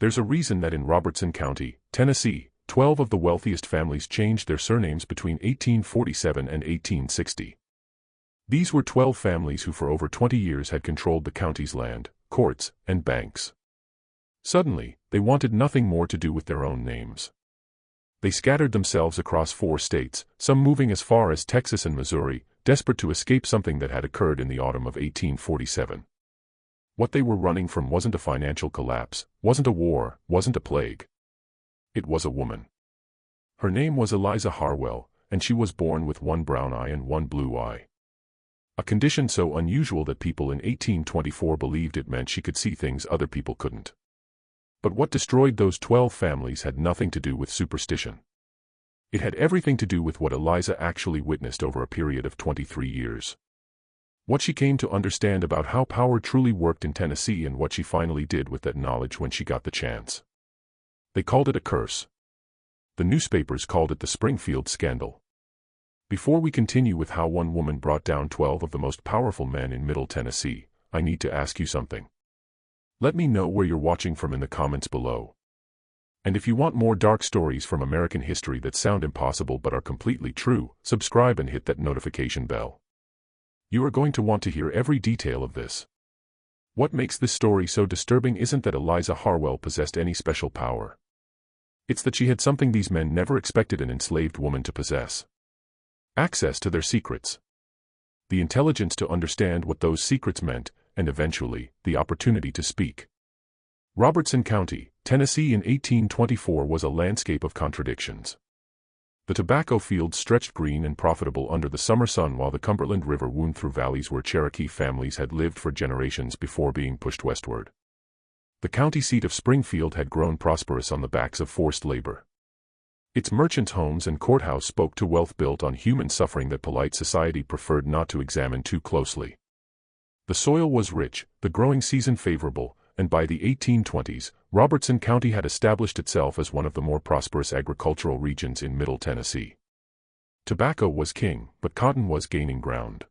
There's a reason that in Robertson County, Tennessee, 12 of the wealthiest families changed their surnames between 1847 and 1860. These were 12 families who for over 20 years had controlled the county's land, courts, and banks. Suddenly, they wanted nothing more to do with their own names. They scattered themselves across 4 states, some moving as far as Texas and Missouri, desperate to escape something that had occurred in the autumn of 1847. What they were running from wasn't a financial collapse, wasn't a war, wasn't a plague. It was a woman. Her name was Eliza Harwell, and she was born with one brown eye and one blue eye. A condition so unusual that people in 1824 believed it meant she could see things other people couldn't. But what destroyed those 12 families had nothing to do with superstition. It had everything to do with what Eliza actually witnessed over a period of 23 years. What she came to understand about how power truly worked in Tennessee and what she finally did with that knowledge when she got the chance. They called it a curse. The newspapers called it the Springfield Scandal. Before we continue with how one woman brought down 12 of the most powerful men in Middle Tennessee, I need to ask you something. Let me know where you're watching from in the comments below. And if you want more dark stories from American history that sound impossible but are completely true, subscribe and hit that notification bell. You are going to want to hear every detail of this. What makes this story so disturbing isn't that Eliza Harwell possessed any special power. It's that she had something these men never expected an enslaved woman to possess. Access to their secrets. The intelligence to understand what those secrets meant, and eventually, the opportunity to speak. Robertson County, Tennessee in 1824 was a landscape of contradictions. The tobacco fields stretched green and profitable under the summer sun while the Cumberland River wound through valleys where Cherokee families had lived for generations before being pushed westward. The county seat of Springfield had grown prosperous on the backs of forced labor. Its merchants' homes and courthouse spoke to wealth built on human suffering that polite society preferred not to examine too closely. The soil was rich, the growing season favorable, and by the 1820s, Robertson County had established itself as one of the more prosperous agricultural regions in Middle Tennessee. Tobacco was king, but cotton was gaining ground.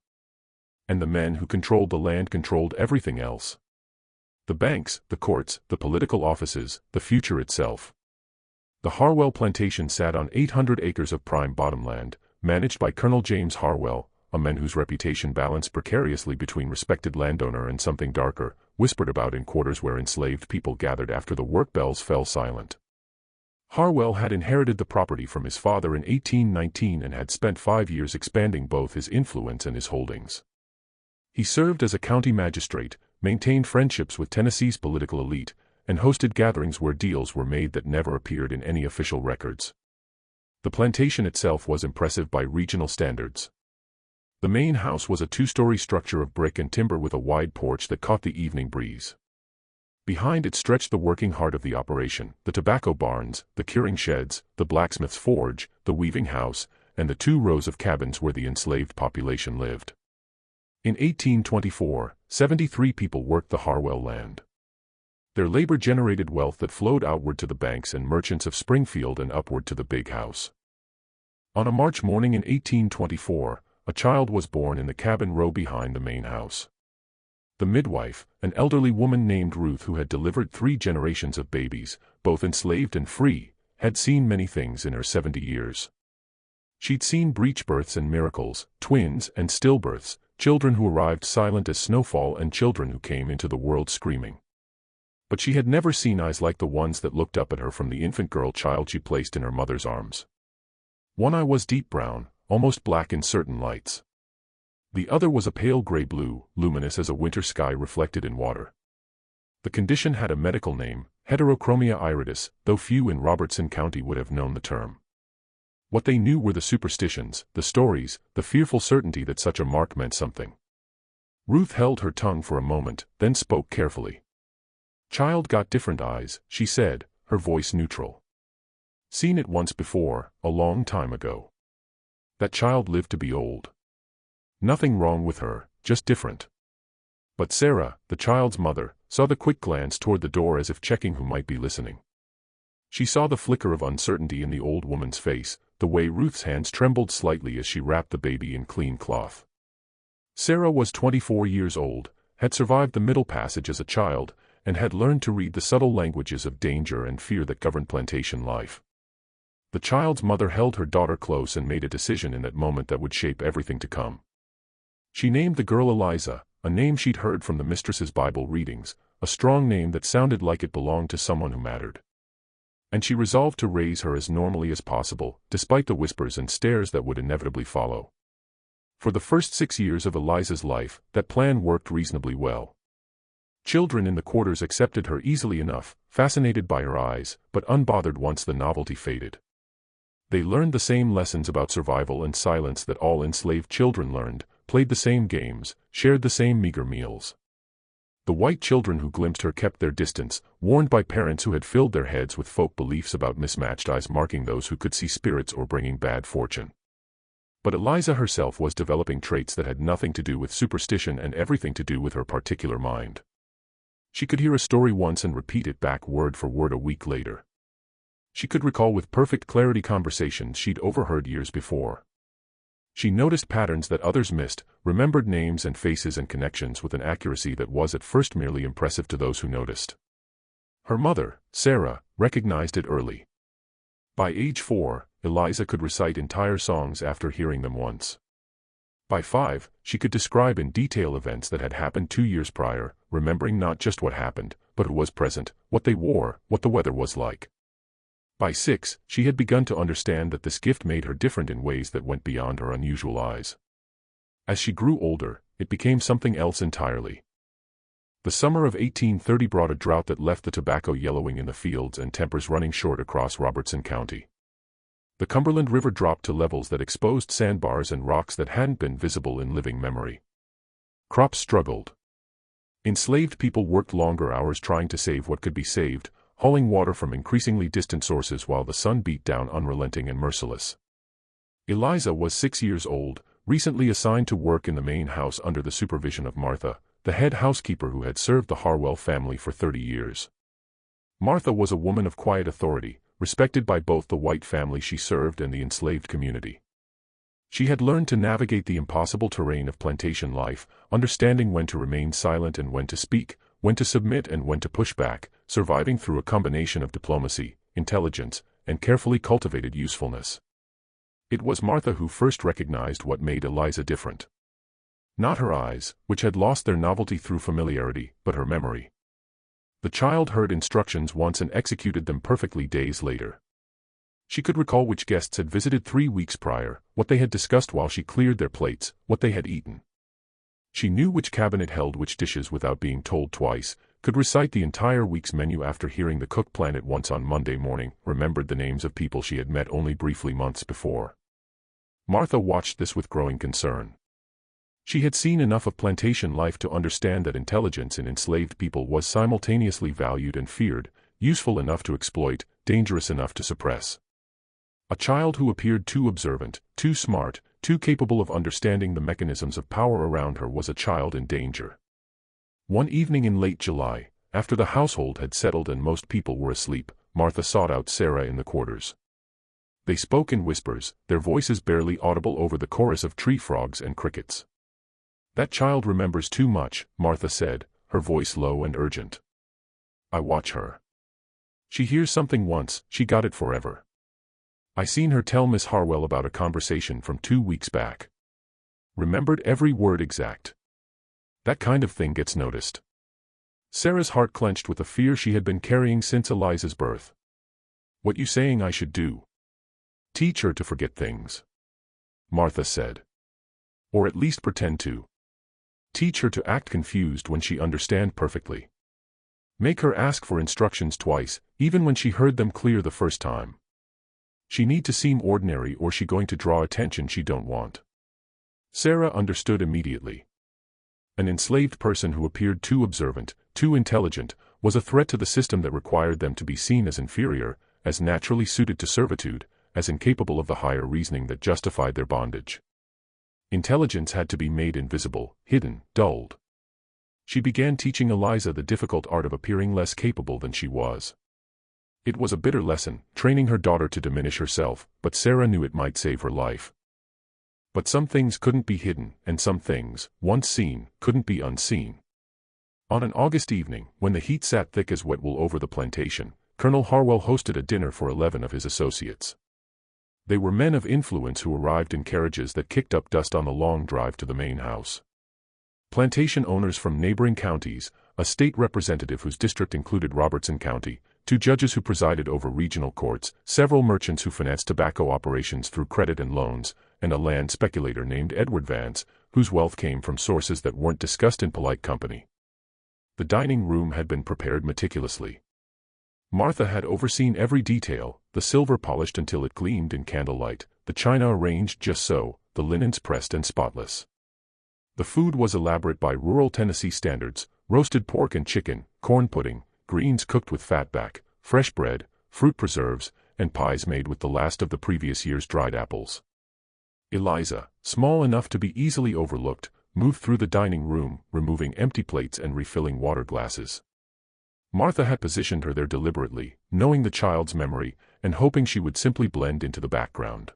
And the men who controlled the land controlled everything else. The banks, the courts, the political offices, the future itself. The Harwell plantation sat on 800 acres of prime bottomland, managed by Colonel James Harwell, a man whose reputation balanced precariously between respected landowner and something darker, whispered about in quarters where enslaved people gathered after the work bells fell silent. Harwell had inherited the property from his father in 1819 and had spent 5 years expanding both his influence and his holdings. He served as a county magistrate, maintained friendships with Tennessee's political elite, and hosted gatherings where deals were made that never appeared in any official records. The plantation itself was impressive by regional standards. The main house was a 2-story structure of brick and timber with a wide porch that caught the evening breeze. Behind it stretched the working heart of the operation, the tobacco barns, the curing sheds, the blacksmith's forge, the weaving house, and the 2 rows of cabins where the enslaved population lived. In 1824, 73 people worked the Harwell land. Their labor generated wealth that flowed outward to the banks and merchants of Springfield and upward to the big house. On a March morning in 1824, a child was born in the cabin row behind the main house. The midwife, an elderly woman named Ruth who had delivered 3 generations of babies, both enslaved and free, had seen many things in her 70 years. She'd seen breech births and miracles, twins and stillbirths, children who arrived silent as snowfall and children who came into the world screaming. But she had never seen eyes like the ones that looked up at her from the infant girl child she placed in her mother's arms. One eye was deep brown, almost black in certain lights. The other was a pale gray blue, luminous as a winter sky reflected in water. The condition had a medical name, heterochromia iridis, though few in Robertson County would have known the term. What they knew were the superstitions, the stories, the fearful certainty that such a mark meant something. Ruth held her tongue for a moment, then spoke carefully. "Child got different eyes," she said, her voice neutral. "Seen it once before, a long time ago. That child lived to be old. Nothing wrong with her, just different." But Sarah, the child's mother, saw the quick glance toward the door as if checking who might be listening. She saw the flicker of uncertainty in the old woman's face, the way Ruth's hands trembled slightly as she wrapped the baby in clean cloth. Sarah was 24 years old, had survived the Middle Passage as a child, and had learned to read the subtle languages of danger and fear that governed plantation life. The child's mother held her daughter close and made a decision in that moment that would shape everything to come. She named the girl Eliza, a name she'd heard from the mistress's Bible readings, a strong name that sounded like it belonged to someone who mattered. And she resolved to raise her as normally as possible, despite the whispers and stares that would inevitably follow. For the first 6 years of Eliza's life, that plan worked reasonably well. Children in the quarters accepted her easily enough, fascinated by her eyes, but unbothered once the novelty faded. They learned the same lessons about survival and silence that all enslaved children learned, played the same games, shared the same meager meals. The white children who glimpsed her kept their distance, warned by parents who had filled their heads with folk beliefs about mismatched eyes marking those who could see spirits or bringing bad fortune. But Eliza herself was developing traits that had nothing to do with superstition and everything to do with her particular mind. She could hear a story once and repeat it back word for word a week later. She could recall with perfect clarity conversations she'd overheard years before. She noticed patterns that others missed, remembered names and faces and connections with an accuracy that was at first merely impressive to those who noticed. Her mother, Sarah, recognized it early. By age 4, Eliza could recite entire songs after hearing them once. By 5, she could describe in detail events that had happened 2 years prior, remembering not just what happened, but who was present, what they wore, what the weather was like. By 6, she had begun to understand that this gift made her different in ways that went beyond her unusual eyes. As she grew older, it became something else entirely. The summer of 1830 brought a drought that left the tobacco yellowing in the fields and tempers running short across Robertson County. The Cumberland River dropped to levels that exposed sandbars and rocks that hadn't been visible in living memory. Crops struggled. Enslaved people worked longer hours trying to save what could be saved, hauling water from increasingly distant sources while the sun beat down unrelenting and merciless. Eliza was 6 years old, recently assigned to work in the main house under the supervision of Martha, the head housekeeper who had served the Harwell family for 30 years. Martha was a woman of quiet authority, respected by both the white family she served and the enslaved community. She had learned to navigate the impossible terrain of plantation life, understanding when to remain silent and when to speak, when to submit and when to push back, surviving through a combination of diplomacy, intelligence, and carefully cultivated usefulness. It was Martha who first recognized what made Eliza different. Not her eyes, which had lost their novelty through familiarity, but her memory. The child heard instructions once and executed them perfectly days later. She could recall which guests had visited 3 weeks prior, what they had discussed while she cleared their plates, what they had eaten. She knew which cabinet held which dishes without being told twice, could recite the entire week's menu after hearing the cook plan it once on Monday morning, remembered the names of people she had met only briefly months before. Martha watched this with growing concern. She had seen enough of plantation life to understand that intelligence in enslaved people was simultaneously valued and feared, useful enough to exploit, dangerous enough to suppress. A child who appeared too observant, too smart, too capable of understanding the mechanisms of power around her was a child in danger. One evening in late July, after the household had settled and most people were asleep, Martha sought out Sarah in the quarters. They spoke in whispers, their voices barely audible over the chorus of tree frogs and crickets. "That child remembers too much," Martha said, her voice low and urgent. "I watch her. She hears something once, she got it forever. I seen her tell Miss Harwell about a conversation from 2 weeks back. Remembered every word exact. That kind of thing gets noticed." Sarah's heart clenched with a fear she had been carrying since Eliza's birth. "What you saying I should do? Teach her to forget things," Martha said. "Or at least pretend to. Teach her to act confused when she understand perfectly. Make her ask for instructions twice, even when she heard them clear the first time. She need to seem ordinary or she going to draw attention she don't want." Sarah understood immediately. An enslaved person who appeared too observant, too intelligent, was a threat to the system that required them to be seen as inferior, as naturally suited to servitude, as incapable of the higher reasoning that justified their bondage. Intelligence had to be made invisible, hidden, dulled. She began teaching Eliza the difficult art of appearing less capable than she was. It was a bitter lesson, training her daughter to diminish herself, but Sarah knew it might save her life. But some things couldn't be hidden, and some things, once seen, couldn't be unseen. On an August evening, when the heat sat thick as wet wool over the plantation, Colonel Harwell hosted a dinner for 11 of his associates. They were men of influence who arrived in carriages that kicked up dust on the long drive to the main house. Plantation owners from neighboring counties, a state representative whose district included Robertson County, 2 judges who presided over regional courts, several merchants who financed tobacco operations through credit and loans, and a land speculator named Edward Vance, whose wealth came from sources that weren't discussed in polite company. The dining room had been prepared meticulously. Martha had overseen every detail, the silver polished until it gleamed in candlelight, the china arranged just so, the linens pressed and spotless. The food was elaborate by rural Tennessee standards: roasted pork and chicken, corn pudding, greens cooked with fatback, fresh bread, fruit preserves, and pies made with the last of the previous year's dried apples. Eliza, small enough to be easily overlooked, moved through the dining room, removing empty plates and refilling water glasses. Martha had positioned her there deliberately, knowing the child's memory, and hoping she would simply blend into the background.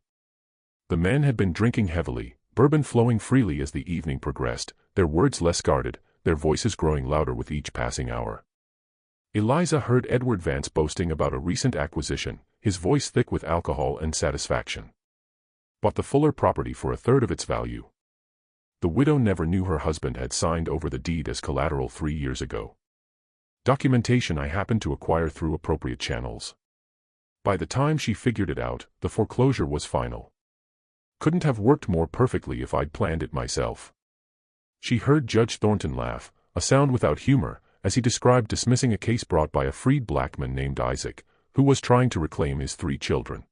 The men had been drinking heavily, bourbon flowing freely as the evening progressed, their words less guarded, their voices growing louder with each passing hour. Eliza heard Edward Vance boasting about a recent acquisition, his voice thick with alcohol and satisfaction. Bought the Fuller property for 1/3 of its value. The widow never knew her husband had signed over the deed as collateral 3 years ago. Documentation I happened to acquire through appropriate channels. By the time she figured it out, the foreclosure was final. Couldn't have worked more perfectly if I'd planned it myself. She heard Judge Thornton laugh, a sound without humor, as he described dismissing a case brought by a freed black man named Isaac, who was trying to reclaim his 3 children.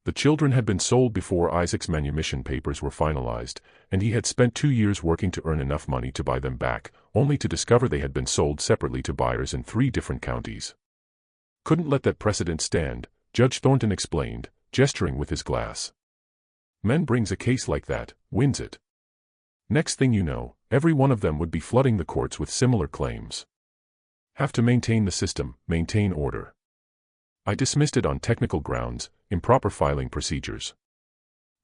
The children had been sold before Isaac's manumission papers were finalized, and he had spent 2 years working to earn enough money to buy them back, only to discover they had been sold separately to buyers in 3 different counties. Couldn't let that precedent stand, Judge Thornton explained, gesturing with his glass. Men brings a case like that, wins it. Next thing you know, every one of them would be flooding the courts with similar claims. Have to maintain the system, maintain order. I dismissed it on technical grounds, improper filing procedures.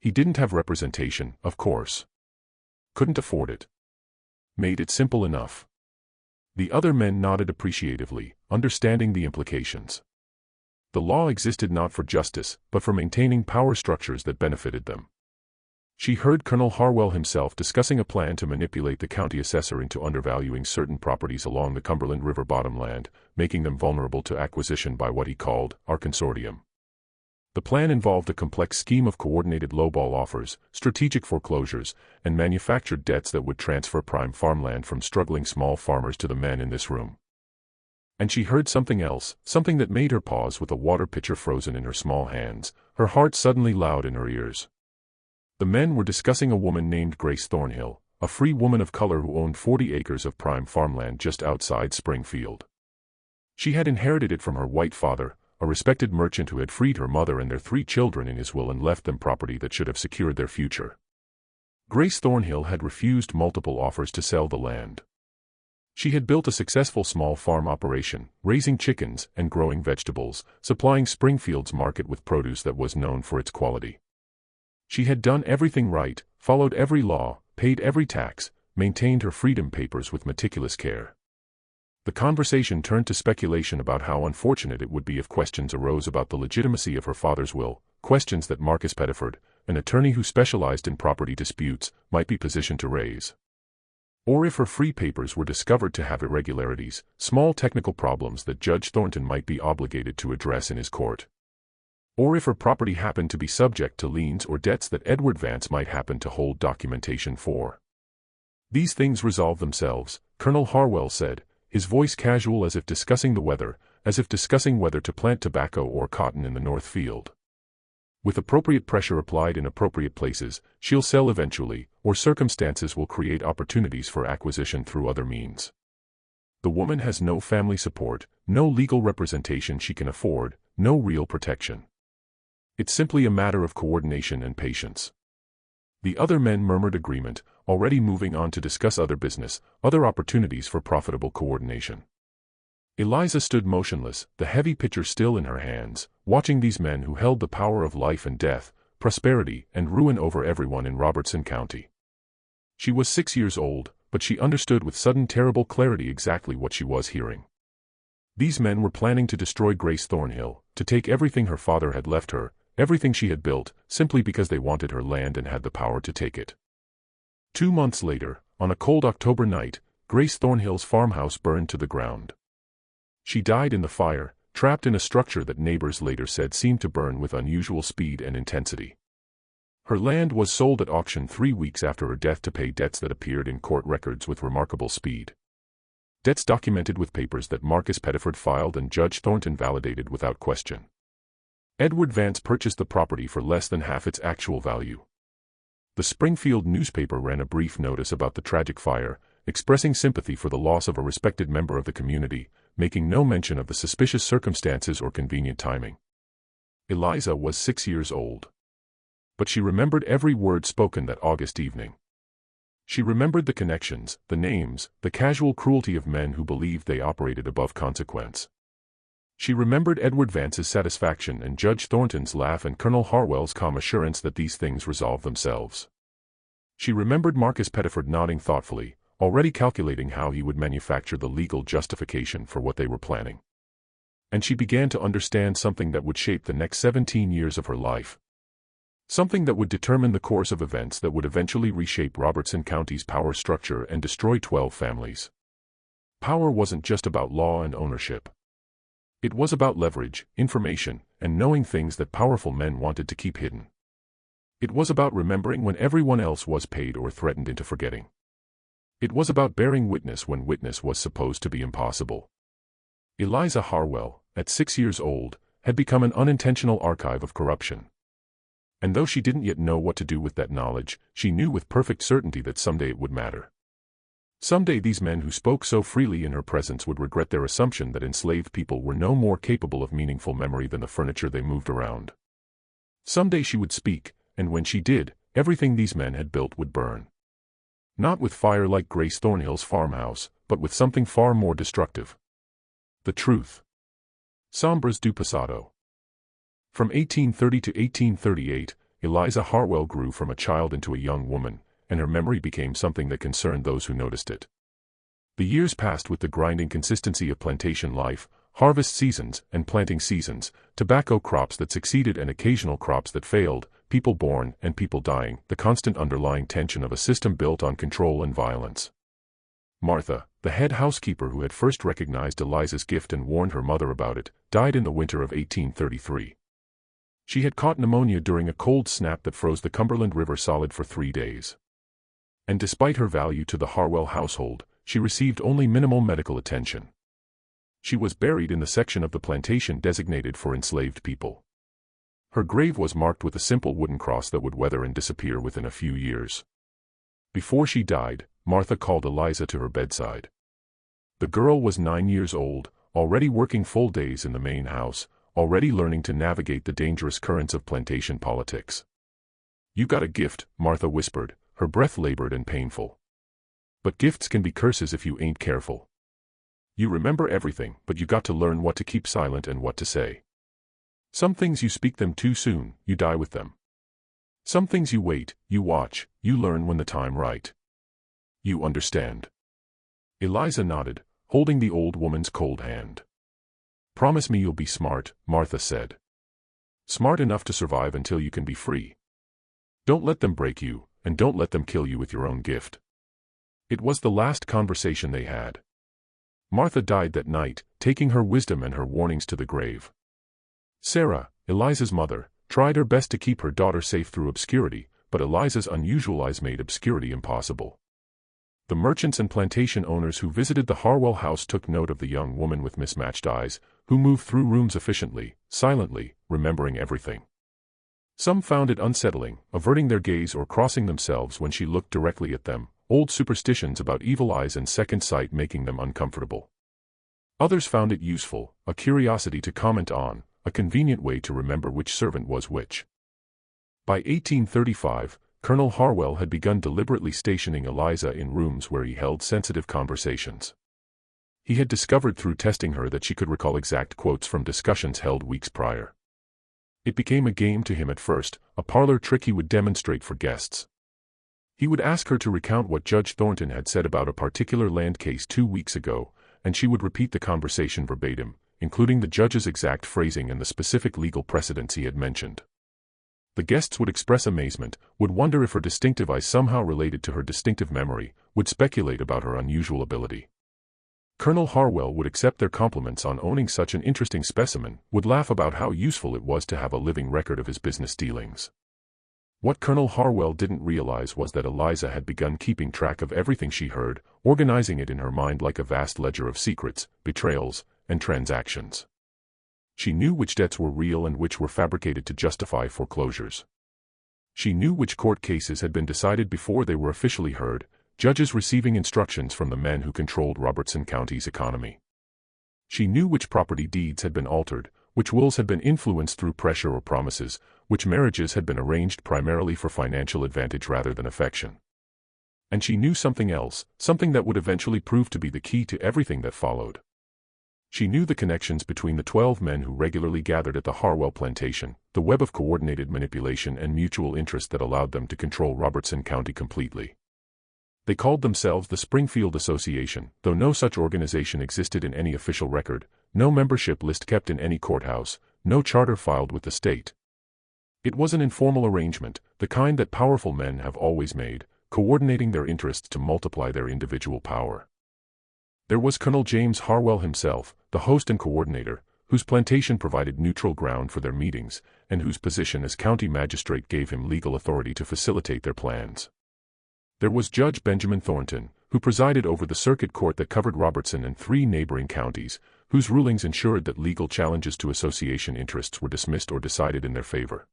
He didn't have representation, of course. Couldn't afford it. Made it simple enough. The other men nodded appreciatively, understanding the implications. The law existed not for justice, but for maintaining power structures that benefited them. She heard Colonel Harwell himself discussing a plan to manipulate the county assessor into undervaluing certain properties along the Cumberland River bottomland, making them vulnerable to acquisition by what he called our consortium. The plan involved a complex scheme of coordinated lowball offers, strategic foreclosures, and manufactured debts that would transfer prime farmland from struggling small farmers to the men in this room. And she heard something else, something that made her pause with a water pitcher frozen in her small hands, her heart suddenly loud in her ears. The men were discussing a woman named Grace Thornhill, a free woman of color who owned 40 acres of prime farmland just outside Springfield. She had inherited it from her white father, a respected merchant who had freed her mother and their 3 children in his will and left them property that should have secured their future. Grace Thornhill had refused multiple offers to sell the land. She had built a successful small farm operation, raising chickens and growing vegetables, supplying Springfield's market with produce that was known for its quality. She had done everything right, followed every law, paid every tax, maintained her freedom papers with meticulous care. The conversation turned to speculation about how unfortunate it would be if questions arose about the legitimacy of her father's will, questions that Marcus Pettiford, an attorney who specialized in property disputes, might be positioned to raise. Or if her free papers were discovered to have irregularities, small technical problems that Judge Thornton might be obligated to address in his court. Or if her property happened to be subject to liens or debts that Edward Vance might happen to hold documentation for. These things resolve themselves, Colonel Harwell said, his voice casual as if discussing the weather, as if discussing whether to plant tobacco or cotton in the North Field. With appropriate pressure applied in appropriate places, she'll sell eventually, or circumstances will create opportunities for acquisition through other means. The woman has no family support, no legal representation she can afford, no real protection. It's simply a matter of coordination and patience. The other men murmured agreement, already moving on to discuss other business, other opportunities for profitable coordination. Eliza stood motionless, the heavy pitcher still in her hands, watching these men who held the power of life and death, prosperity and ruin over everyone in Robertson County. She was 6 years old, but she understood with sudden terrible clarity exactly what she was hearing. These men were planning to destroy Grace Thornhill, to take everything her father had left her, everything she had built, simply because they wanted her land and had the power to take it. 2 months later, on a cold October night, Grace Thornhill's farmhouse burned to the ground. She died in the fire, trapped in a structure that neighbors later said seemed to burn with unusual speed and intensity. Her land was sold at auction 3 weeks after her death to pay debts that appeared in court records with remarkable speed. Debts documented with papers that Marcus Pettiford filed and Judge Thornton validated without question. Edward Vance purchased the property for less than half its actual value. The Springfield newspaper ran a brief notice about the tragic fire, expressing sympathy for the loss of a respected member of the community, making no mention of the suspicious circumstances or convenient timing. Eliza was 6 years old. But she remembered every word spoken that August evening. She remembered the connections, the names, the casual cruelty of men who believed they operated above consequence. She remembered Edward Vance's satisfaction and Judge Thornton's laugh and Colonel Harwell's calm assurance that these things resolve themselves. She remembered Marcus Pettiford nodding thoughtfully, already calculating how he would manufacture the legal justification for what they were planning. And she began to understand something that would shape the next 17 years of her life. Something that would determine the course of events that would eventually reshape Robertson County's power structure and destroy 12 families. Power wasn't just about law and ownership. It was about leverage, information, and knowing things that powerful men wanted to keep hidden. It was about remembering when everyone else was paid or threatened into forgetting. It was about bearing witness when witness was supposed to be impossible. Eliza Harwell, at 6 years old, had become an unintentional archive of corruption. And though she didn't yet know what to do with that knowledge, she knew with perfect certainty that someday it would matter. Someday these men who spoke so freely in her presence would regret their assumption that enslaved people were no more capable of meaningful memory than the furniture they moved around. Someday she would speak, and when she did, everything these men had built would burn. Not with fire like Grace Thornhill's farmhouse, but with something far more destructive. The truth. Sombras do Passado. From 1830 to 1838, Eliza Harwell grew from a child into a young woman, and her memory became something that concerned those who noticed it. The years passed with the grinding consistency of plantation life, harvest seasons and planting seasons, tobacco crops that succeeded and occasional crops that failed, people born and people dying, the constant underlying tension of a system built on control and violence. Martha, the head housekeeper who had first recognized Eliza's gift and warned her mother about it, died in the winter of 1833. She had caught pneumonia during a cold snap that froze the Cumberland River solid for 3 days. And despite her value to the Harwell household, she received only minimal medical attention. She was buried in the section of the plantation designated for enslaved people. Her grave was marked with a simple wooden cross that would weather and disappear within a few years. Before she died, Martha called Eliza to her bedside. The girl was 9 years old, already working full days in the main house, already learning to navigate the dangerous currents of plantation politics. "You got a gift," Martha whispered, her breath labored and painful. "But gifts can be curses if you ain't careful. You remember everything, but you got to learn what to keep silent and what to say. Some things you speak them too soon, you die with them. Some things you wait, you watch, you learn when the time right. You understand?" Eliza nodded, holding the old woman's cold hand. "Promise me you'll be smart," Martha said. "Smart enough to survive until you can be free. Don't let them break you, and don't let them kill you with your own gift." It was the last conversation they had. Martha died that night, taking her wisdom and her warnings to the grave. Sarah, Eliza's mother, tried her best to keep her daughter safe through obscurity, but Eliza's unusual eyes made obscurity impossible. The merchants and plantation owners who visited the Harwell house took note of the young woman with mismatched eyes, who moved through rooms efficiently, silently, remembering everything. Some found it unsettling, averting their gaze or crossing themselves when she looked directly at them, old superstitions about evil eyes and second sight making them uncomfortable. Others found it useful, a curiosity to comment on, a convenient way to remember which servant was which. By 1835, Colonel Harwell had begun deliberately stationing Eliza in rooms where he held sensitive conversations. He had discovered through testing her that she could recall exact quotes from discussions held weeks prior. It became a game to him at first, a parlor trick he would demonstrate for guests. He would ask her to recount what Judge Thornton had said about a particular land case 2 weeks ago, and she would repeat the conversation verbatim, including the judge's exact phrasing and the specific legal precedents he had mentioned. The guests would express amazement, would wonder if her distinctive eyes somehow related to her distinctive memory, would speculate about her unusual ability. Colonel Harwell would accept their compliments on owning such an interesting specimen, would laugh about how useful it was to have a living record of his business dealings. What Colonel Harwell didn't realize was that Eliza had begun keeping track of everything she heard, organizing it in her mind like a vast ledger of secrets, betrayals, and transactions. She knew which debts were real and which were fabricated to justify foreclosures. She knew which court cases had been decided before they were officially heard, judges receiving instructions from the men who controlled Robertson County's economy. She knew which property deeds had been altered, which wills had been influenced through pressure or promises, which marriages had been arranged primarily for financial advantage rather than affection. And she knew something else, something that would eventually prove to be the key to everything that followed. She knew the connections between the 12 men who regularly gathered at the Harwell plantation, the web of coordinated manipulation and mutual interest that allowed them to control Robertson County completely. They called themselves the Springfield Association, though no such organization existed in any official record, no membership list kept in any courthouse, no charter filed with the state. It was an informal arrangement, the kind that powerful men have always made, coordinating their interests to multiply their individual power. There was Colonel James Harwell himself, the host and coordinator, whose plantation provided neutral ground for their meetings, and whose position as county magistrate gave him legal authority to facilitate their plans. There was Judge Benjamin Thornton, who presided over the circuit court that covered Robertson and 3 neighboring counties, whose rulings ensured that legal challenges to association interests were dismissed or decided in their favor.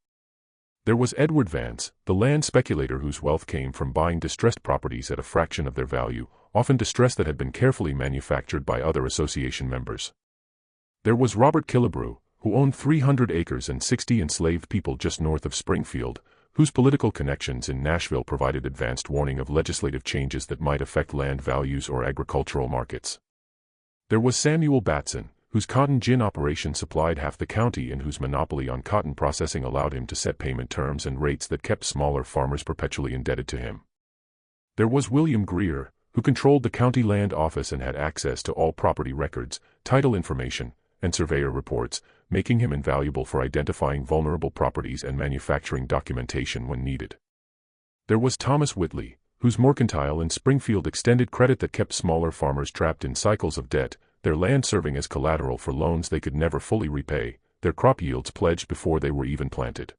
There was Edward Vance, the land speculator whose wealth came from buying distressed properties at a fraction of their value, often distress that had been carefully manufactured by other association members. There was Robert Killebrew, who owned 300 acres and 60 enslaved people just north of Springfield, whose political connections in Nashville provided advanced warning of legislative changes that might affect land values or agricultural markets. There was Samuel Batson, whose cotton gin operation supplied half the county and whose monopoly on cotton processing allowed him to set payment terms and rates that kept smaller farmers perpetually indebted to him. There was William Greer, who controlled the county land office and had access to all property records, title information, and surveyor reports, making him invaluable for identifying vulnerable properties and manufacturing documentation when needed. There was Thomas Whitley, whose mercantile in Springfield extended credit that kept smaller farmers trapped in cycles of debt, their land serving as collateral for loans they could never fully repay, their crop yields pledged before they were even planted.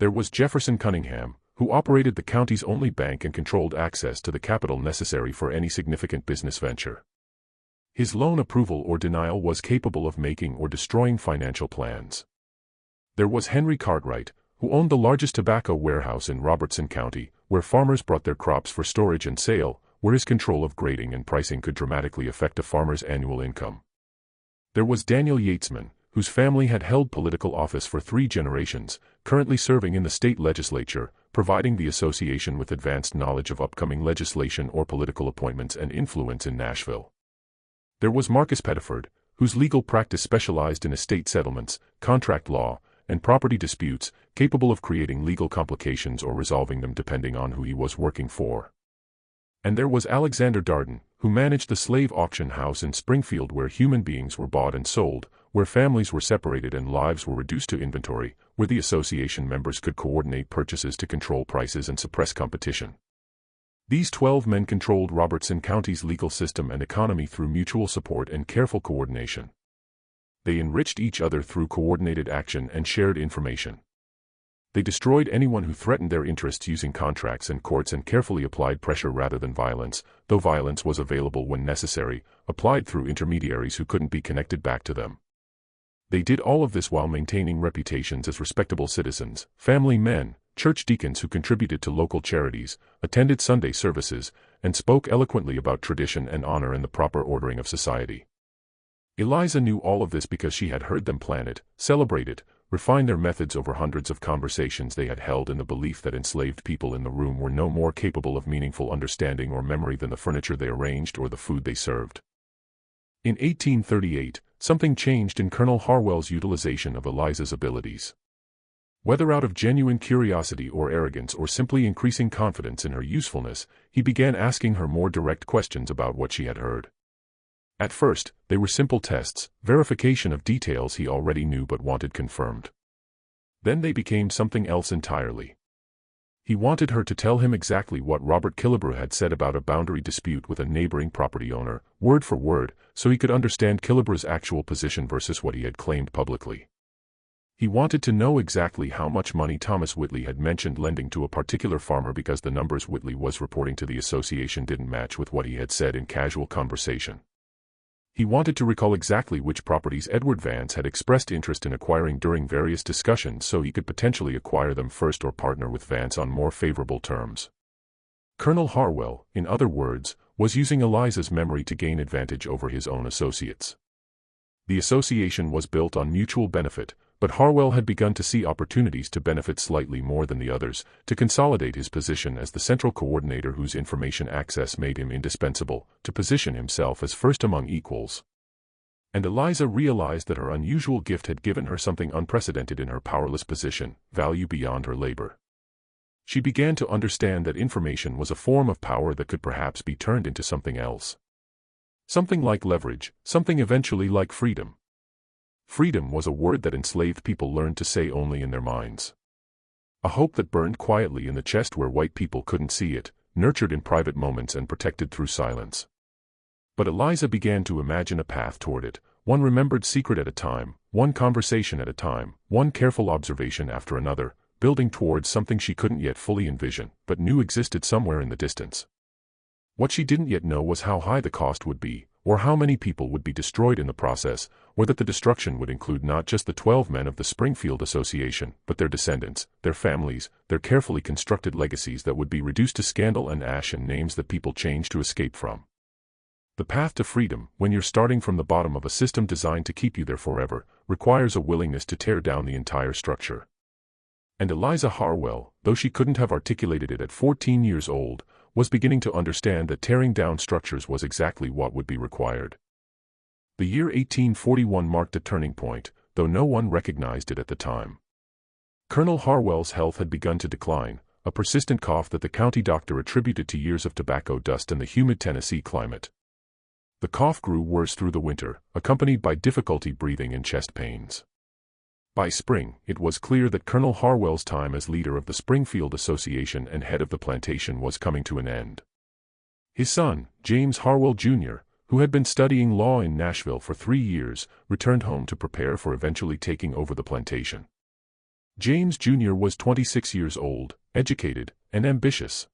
There was Jefferson Cunningham, who operated the county's only bank and controlled access to the capital necessary for any significant business venture. His loan approval or denial was capable of making or destroying financial plans. There was Henry Cartwright, who owned the largest tobacco warehouse in Robertson County, where farmers brought their crops for storage and sale, where his control of grading and pricing could dramatically affect a farmer's annual income. There was Daniel Yatesman, whose family had held political office for 3 generations, currently serving in the state legislature, providing the association with advanced knowledge of upcoming legislation or political appointments and influence in Nashville. There was Marcus Pettiford, whose legal practice specialized in estate settlements, contract law, and property disputes, capable of creating legal complications or resolving them depending on who he was working for. And there was Alexander Darden, who managed the slave auction house in Springfield where human beings were bought and sold, where families were separated and lives were reduced to inventory, where the association members could coordinate purchases to control prices and suppress competition. These 12 men controlled Robertson County's legal system and economy through mutual support and careful coordination. They enriched each other through coordinated action and shared information. They destroyed anyone who threatened their interests using contracts and courts and carefully applied pressure rather than violence, though violence was available when necessary, applied through intermediaries who couldn't be connected back to them. They did all of this while maintaining reputations as respectable citizens, family men, church deacons who contributed to local charities, attended Sunday services, and spoke eloquently about tradition and honor and the proper ordering of society. Eliza knew all of this because she had heard them plan it, celebrate it, refine their methods over hundreds of conversations they had held in the belief that enslaved people in the room were no more capable of meaningful understanding or memory than the furniture they arranged or the food they served. In 1838, something changed in Colonel Harwell's utilization of Eliza's abilities. Whether out of genuine curiosity or arrogance or simply increasing confidence in her usefulness, he began asking her more direct questions about what she had heard. At first, they were simple tests, verification of details he already knew but wanted confirmed. Then they became something else entirely. He wanted her to tell him exactly what Robert Killebrew had said about a boundary dispute with a neighboring property owner, word for word, so he could understand Killebrew's actual position versus what he had claimed publicly. He wanted to know exactly how much money Thomas Whitley had mentioned lending to a particular farmer because the numbers Whitley was reporting to the association didn't match with what he had said in casual conversation. He wanted to recall exactly which properties Edward Vance had expressed interest in acquiring during various discussions so he could potentially acquire them first or partner with Vance on more favorable terms. Colonel Harwell, in other words, was using Eliza's memory to gain advantage over his own associates. The association was built on mutual benefit, but Harwell had begun to see opportunities to benefit slightly more than the others, to consolidate his position as the central coordinator whose information access made him indispensable, to position himself as first among equals. And Eliza realized that her unusual gift had given her something unprecedented in her powerless position, value beyond her labor. She began to understand that information was a form of power that could perhaps be turned into something else. Something like leverage, something eventually like freedom. Freedom was a word that enslaved people learned to say only in their minds. A hope that burned quietly in the chest where white people couldn't see it, nurtured in private moments and protected through silence. But Eliza began to imagine a path toward it, one remembered secret at a time, one conversation at a time, one careful observation after another, building towards something she couldn't yet fully envision, but knew existed somewhere in the distance. What she didn't yet know was how high the cost would be, or how many people would be destroyed in the process, or that the destruction would include not just the 12 men of the Springfield Association, but their descendants, their families, their carefully constructed legacies that would be reduced to scandal and ash and names that people change to escape from. The path to freedom, when you're starting from the bottom of a system designed to keep you there forever, requires a willingness to tear down the entire structure. And Eliza Harwell, though she couldn't have articulated it at 14 years old, was beginning to understand that tearing down structures was exactly what would be required. The year 1841 marked a turning point, though no one recognized it at the time. Colonel Harwell's health had begun to decline, a persistent cough that the county doctor attributed to years of tobacco dust and the humid Tennessee climate. The cough grew worse through the winter, accompanied by difficulty breathing and chest pains. By spring, it was clear that Colonel Harwell's time as leader of the Springfield Association and head of the plantation was coming to an end. His son, James Harwell Jr., who had been studying law in Nashville for 3 years, returned home to prepare for eventually taking over the plantation. James Jr. was 26 years old, educated, and ambitious.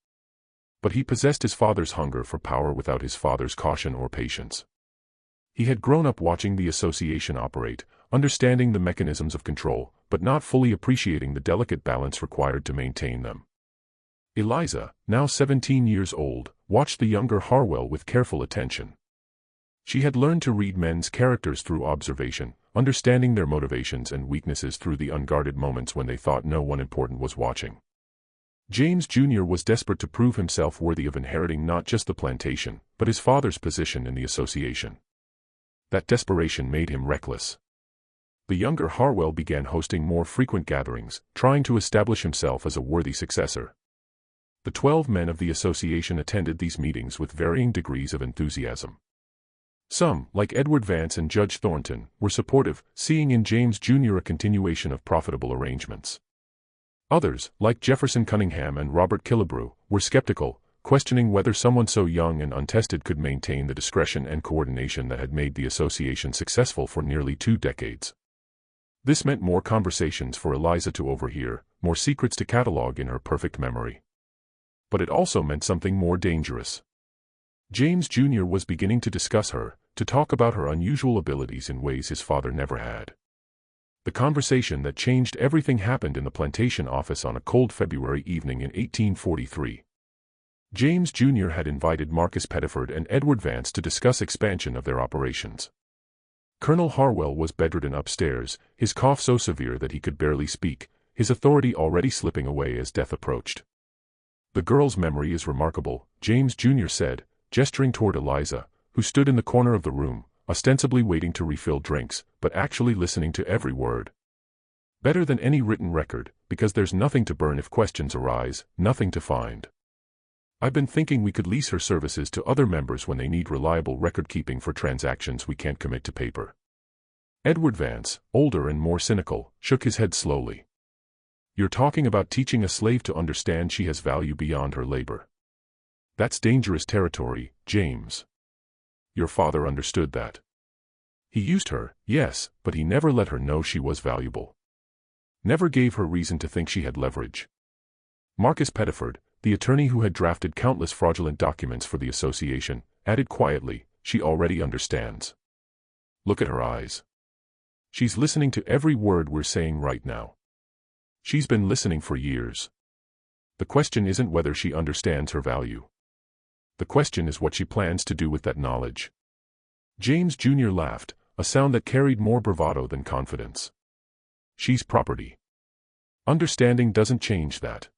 But he possessed his father's hunger for power without his father's caution or patience. He had grown up watching the association operate, understanding the mechanisms of control, but not fully appreciating the delicate balance required to maintain them. Eliza, now 17 years old, watched the younger Harwell with careful attention. She had learned to read men's characters through observation, understanding their motivations and weaknesses through the unguarded moments when they thought no one important was watching. James Jr. was desperate to prove himself worthy of inheriting not just the plantation, but his father's position in the association. That desperation made him reckless. The younger Harwell began hosting more frequent gatherings, trying to establish himself as a worthy successor. The 12 men of the association attended these meetings with varying degrees of enthusiasm. Some, like Edward Vance and Judge Thornton, were supportive, seeing in James Jr. a continuation of profitable arrangements. Others, like Jefferson Cunningham and Robert Killebrew, were skeptical, questioning whether someone so young and untested could maintain the discretion and coordination that had made the association successful for nearly 2 decades. This meant more conversations for Eliza to overhear, more secrets to catalog in her perfect memory. But it also meant something more dangerous. James Jr. was beginning to discuss her, to talk about her unusual abilities in ways his father never had. The conversation that changed everything happened in the plantation office on a cold February evening in 1843. James Jr. had invited Marcus Pettiford and Edward Vance to discuss expansion of their operations. Colonel Harwell was bedridden upstairs, his cough so severe that he could barely speak, his authority already slipping away as death approached. "The girl's memory is remarkable," James Jr. said, gesturing toward Eliza, who stood in the corner of the room, ostensibly waiting to refill drinks, but actually listening to every word. Better than any written record, because there's nothing to burn if questions arise, nothing to find. I've been thinking we could lease her services to other members when they need reliable record-keeping for transactions we can't commit to paper. Edward Vance, older and more cynical, shook his head slowly. You're talking about teaching a slave to understand she has value beyond her labor. That's dangerous territory, James. Your father understood that. He used her, yes, but he never let her know she was valuable. Never gave her reason to think she had leverage. Marcus Pettiford, the attorney who had drafted countless fraudulent documents for the association, added quietly, she already understands. Look at her eyes. She's listening to every word we're saying right now. She's been listening for years. The question isn't whether she understands her value. The question is what she plans to do with that knowledge. James Jr. laughed, a sound that carried more bravado than confidence. She's property. Understanding doesn't change that.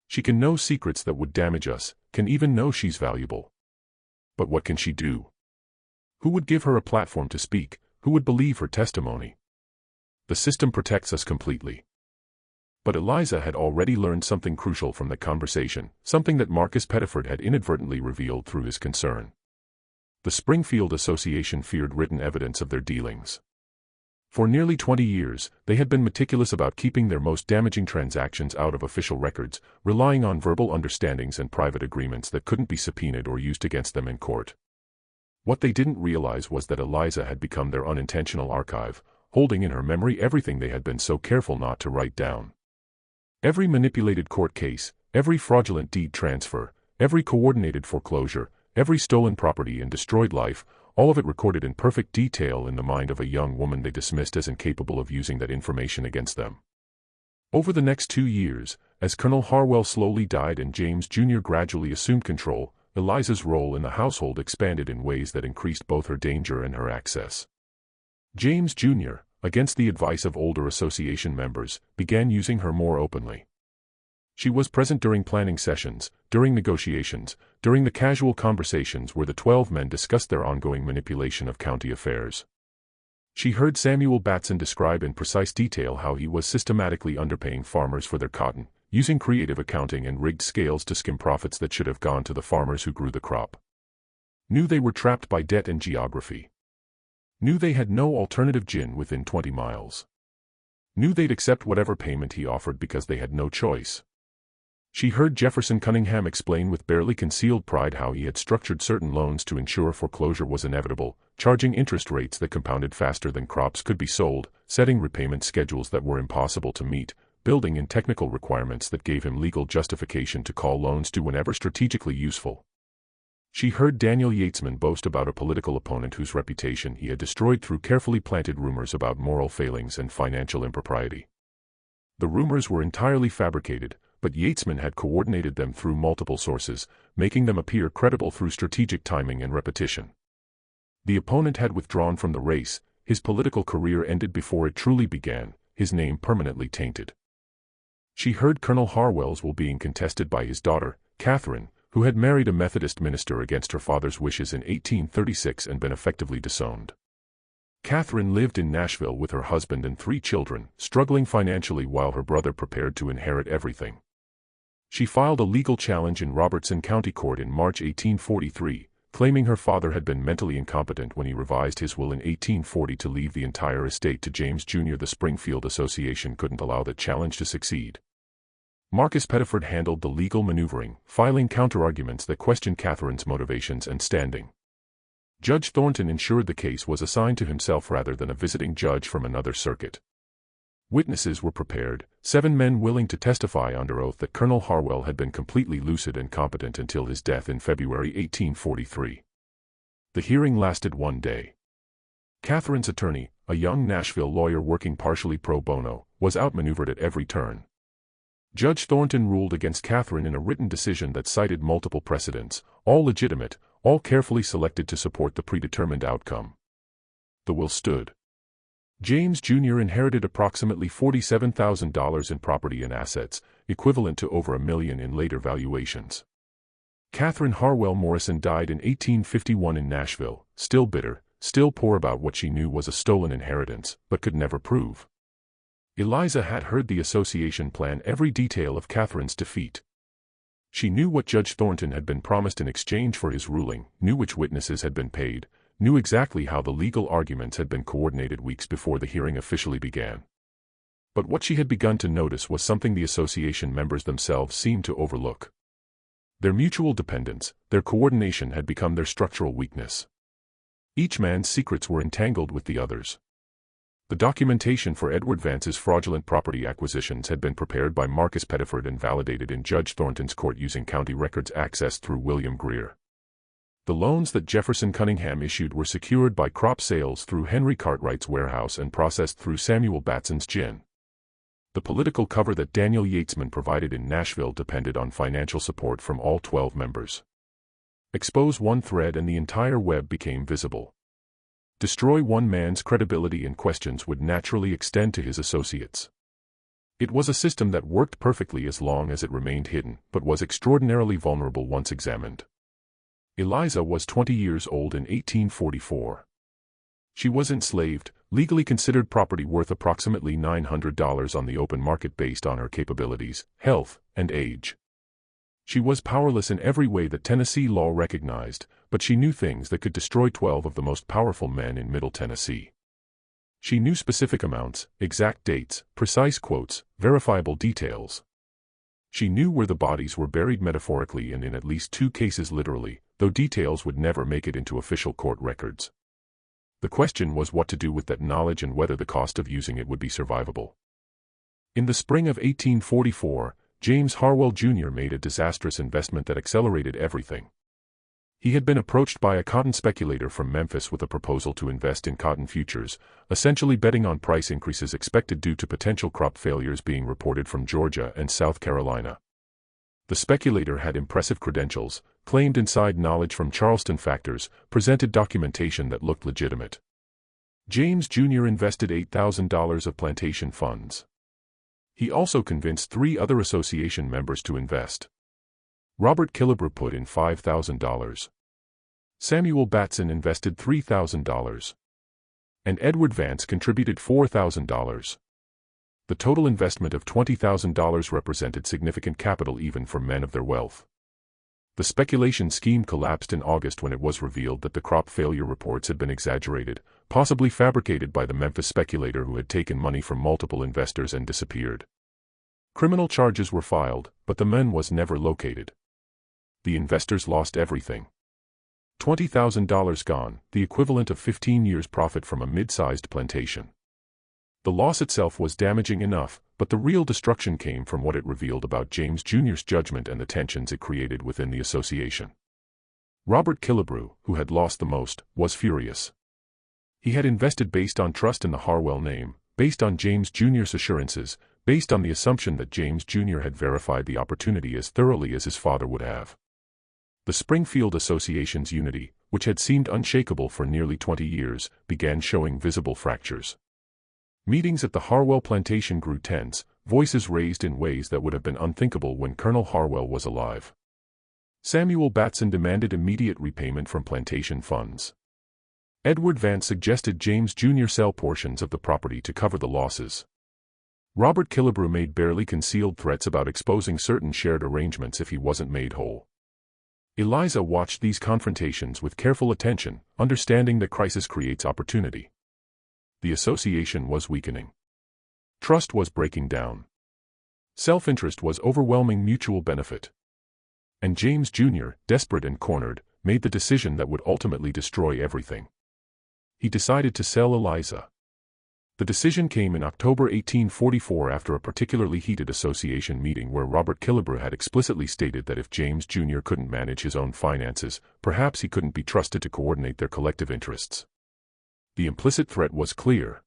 She can know secrets that would damage us, can even know she's valuable. But what can she do? Who would give her a platform to speak? Who would believe her testimony? The system protects us completely. But Eliza had already learned something crucial from the conversation, something that Marcus Pettiford had inadvertently revealed through his concern. The Springfield Association feared written evidence of their dealings. For nearly 20 years, they had been meticulous about keeping their most damaging transactions out of official records, relying on verbal understandings and private agreements that couldn't be subpoenaed or used against them in court. What they didn't realize was that Eliza had become their unintentional archive, holding in her memory everything they had been so careful not to write down. Every manipulated court case, every fraudulent deed transfer, every coordinated foreclosure, every stolen property and destroyed life, all of it recorded in perfect detail in the mind of a young woman they dismissed as incapable of using that information against them. Over the next 2 years, as Colonel Harwell slowly died and James Jr. gradually assumed control, Eliza's role in the household expanded in ways that increased both her danger and her access. James Jr., against the advice of older association members, began using her more openly. She was present during planning sessions, during negotiations, during the casual conversations where the 12 men discussed their ongoing manipulation of county affairs. She heard Samuel Batson describe in precise detail how he was systematically underpaying farmers for their cotton, using creative accounting and rigged scales to skim profits that should have gone to the farmers who grew the crop. Knew they were trapped by debt and geography. Knew they had no alternative gin within 20 miles. Knew they'd accept whatever payment he offered because they had no choice. She heard Jefferson Cunningham explain with barely concealed pride how he had structured certain loans to ensure foreclosure was inevitable, charging interest rates that compounded faster than crops could be sold, setting repayment schedules that were impossible to meet, building in technical requirements that gave him legal justification to call loans due whenever strategically useful. She heard Daniel Yatesman boast about a political opponent whose reputation he had destroyed through carefully planted rumors about moral failings and financial impropriety. The rumors were entirely fabricated, but Yatesman had coordinated them through multiple sources, making them appear credible through strategic timing and repetition. The opponent had withdrawn from the race, his political career ended before it truly began, his name permanently tainted. She heard Colonel Harwell's will being contested by his daughter, Catherine, who had married a Methodist minister against her father's wishes in 1836 and been effectively disowned. Catherine lived in Nashville with her husband and 3 children, struggling financially while her brother prepared to inherit everything. She filed a legal challenge in Robertson County Court in March 1843, claiming her father had been mentally incompetent when he revised his will in 1840 to leave the entire estate to James Jr. The Springfield Association couldn't allow the challenge to succeed. Marcus Pettiford handled the legal maneuvering, filing counterarguments that questioned Catherine's motivations and standing. Judge Thornton ensured the case was assigned to himself rather than a visiting judge from another circuit. Witnesses were prepared, 7 men willing to testify under oath that Colonel Harwell had been completely lucid and competent until his death in February 1843. The hearing lasted 1 day. Catherine's attorney, a young Nashville lawyer working partially pro bono, was outmaneuvered at every turn. Judge Thornton ruled against Catherine in a written decision that cited multiple precedents, all legitimate, all carefully selected to support the predetermined outcome. The will stood. James Jr. inherited approximately $47,000 in property and assets, equivalent to over $1 million in later valuations. Catherine Harwell Morrison died in 1851 in Nashville, still bitter, still poor about what she knew was a stolen inheritance, but could never prove. Eliza had heard the association plan every detail of Catherine's defeat. She knew what Judge Thornton had been promised in exchange for his ruling, knew which witnesses had been paid, knew exactly how the legal arguments had been coordinated weeks before the hearing officially began. But what she had begun to notice was something the association members themselves seemed to overlook. Their mutual dependence, their coordination had become their structural weakness. Each man's secrets were entangled with the other's. The documentation for Edward Vance's fraudulent property acquisitions had been prepared by Marcus Pettiford and validated in Judge Thornton's court using county records accessed through William Greer. The loans that Jefferson Cunningham issued were secured by crop sales through Henry Cartwright's warehouse and processed through Samuel Batson's gin. The political cover that Daniel Yatesman provided in Nashville depended on financial support from all 12 members. Expose one thread and the entire web became visible. Destroy one man's credibility and questions would naturally extend to his associates. It was a system that worked perfectly as long as it remained hidden, but was extraordinarily vulnerable once examined. Eliza was 20 years old in 1844. She was enslaved, legally considered property worth approximately $900 on the open market based on her capabilities, health, and age. She was powerless in every way that Tennessee law recognized, but she knew things that could destroy 12 of the most powerful men in Middle Tennessee. She knew specific amounts, exact dates, precise quotes, verifiable details. She knew where the bodies were buried metaphorically and in at least 2 cases literally, though details would never make it into official court records. The question was what to do with that knowledge and whether the cost of using it would be survivable. In the spring of 1844, James Harwell Jr. made a disastrous investment that accelerated everything. He had been approached by a cotton speculator from Memphis with a proposal to invest in cotton futures, essentially betting on price increases expected due to potential crop failures being reported from Georgia and South Carolina. The speculator had impressive credentials, claimed inside knowledge from Charleston factors, presented documentation that looked legitimate. James Jr. invested $8,000 of plantation funds. He also convinced 3 other association members to invest. Robert Killebrew put in $5,000. Samuel Batson invested $3,000. And Edward Vance contributed $4,000. The total investment of $20,000 represented significant capital even for men of their wealth. The speculation scheme collapsed in August when it was revealed that the crop failure reports had been exaggerated, possibly fabricated by the Memphis speculator who had taken money from multiple investors and disappeared. Criminal charges were filed, but the man was never located. The investors lost everything. $20,000 gone, the equivalent of 15 years' profit from a mid-sized plantation. The loss itself was damaging enough, but the real destruction came from what it revealed about James Jr.'s judgment and the tensions it created within the association. Robert Killebrew, who had lost the most, was furious. He had invested based on trust in the Harwell name, based on James Jr.'s assurances, based on the assumption that James Jr. had verified the opportunity as thoroughly as his father would have. The Springfield Association's unity, which had seemed unshakable for nearly 20 years, began showing visible fractures. Meetings at the Harwell plantation grew tense, voices raised in ways that would have been unthinkable when Colonel Harwell was alive. Samuel Batson demanded immediate repayment from plantation funds. Edward Vance suggested James Jr. sell portions of the property to cover the losses. Robert Killebrew made barely concealed threats about exposing certain shared arrangements if he wasn't made whole. Eliza watched these confrontations with careful attention, understanding that crisis creates opportunity. The association was weakening. Trust was breaking down. Self-interest was overwhelming mutual benefit. And James Jr., desperate and cornered, made the decision that would ultimately destroy everything. He decided to sell Eliza. The decision came in October 1844 after a particularly heated association meeting where Robert Killebrew had explicitly stated that if James Jr. couldn't manage his own finances, perhaps he couldn't be trusted to coordinate their collective interests. The implicit threat was clear.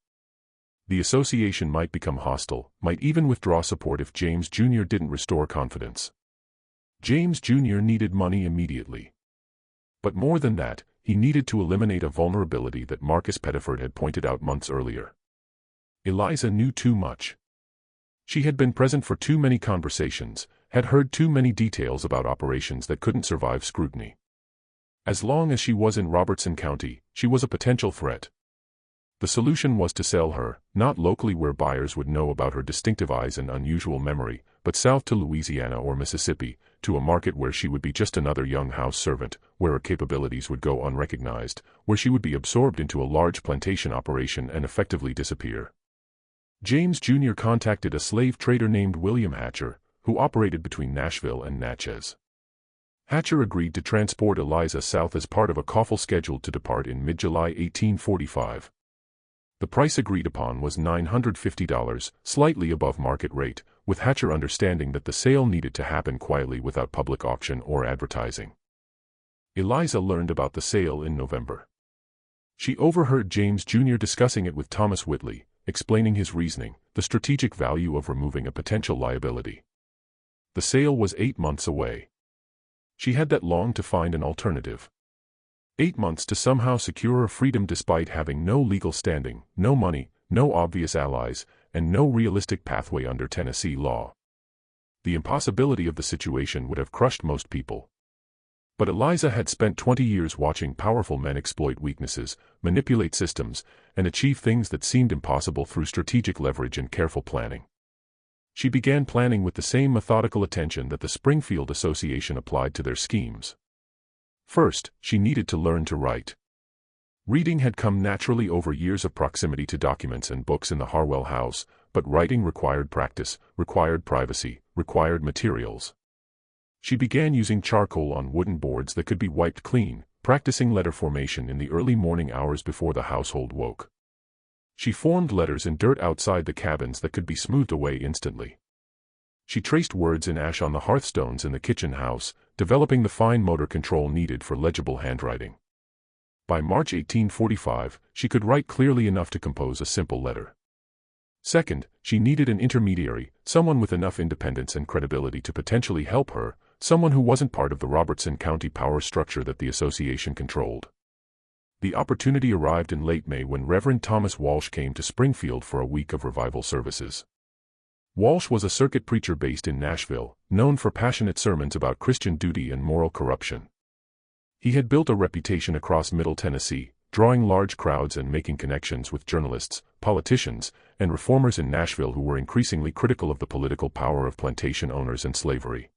The association might become hostile, might even withdraw support if James Jr. didn't restore confidence. James Jr. needed money immediately. But more than that, he needed to eliminate a vulnerability that Marcus Pettiford had pointed out months earlier. Eliza knew too much. She had been present for too many conversations, had heard too many details about operations that couldn't survive scrutiny. As long as she was in Robertson County, she was a potential threat. The solution was to sell her, not locally where buyers would know about her distinctive eyes and unusual memory, but south to Louisiana or Mississippi, to a market where she would be just another young house servant, where her capabilities would go unrecognized, where she would be absorbed into a large plantation operation and effectively disappear. James Jr. contacted a slave trader named William Hatcher, who operated between Nashville and Natchez. Hatcher agreed to transport Eliza south as part of a coffle scheduled to depart in mid-July 1845. The price agreed upon was $950, slightly above market rate, with Hatcher understanding that the sale needed to happen quietly without public auction or advertising. Eliza learned about the sale in November. She overheard James Jr. discussing it with Thomas Whitley, explaining his reasoning, the strategic value of removing a potential liability. The sale was 8 months away. She had that long to find an alternative. 8 months to somehow secure her freedom despite having no legal standing, no money, no obvious allies, and no realistic pathway under Tennessee law. The impossibility of the situation would have crushed most people. But Eliza had spent 20 years watching powerful men exploit weaknesses, manipulate systems, and achieve things that seemed impossible through strategic leverage and careful planning. She began planning with the same methodical attention that the Springfield Association applied to their schemes. First, she needed to learn to write. Reading had come naturally over years of proximity to documents and books in the Harwell house, but writing required practice, required privacy, required materials. She began using charcoal on wooden boards that could be wiped clean, practicing letter formation in the early morning hours before the household woke. She formed letters in dirt outside the cabins that could be smoothed away instantly. She traced words in ash on the hearthstones in the kitchen house, developing the fine motor control needed for legible handwriting. By March 1845, she could write clearly enough to compose a simple letter. Second, she needed an intermediary, someone with enough independence and credibility to potentially help her, someone who wasn't part of the Robertson County power structure that the association controlled. The opportunity arrived in late May when Reverend Thomas Walsh came to Springfield for a week of revival services. Walsh was a circuit preacher based in Nashville, known for passionate sermons about Christian duty and moral corruption. He had built a reputation across Middle Tennessee, drawing large crowds and making connections with journalists, politicians, and reformers in Nashville who were increasingly critical of the political power of plantation owners and slavery.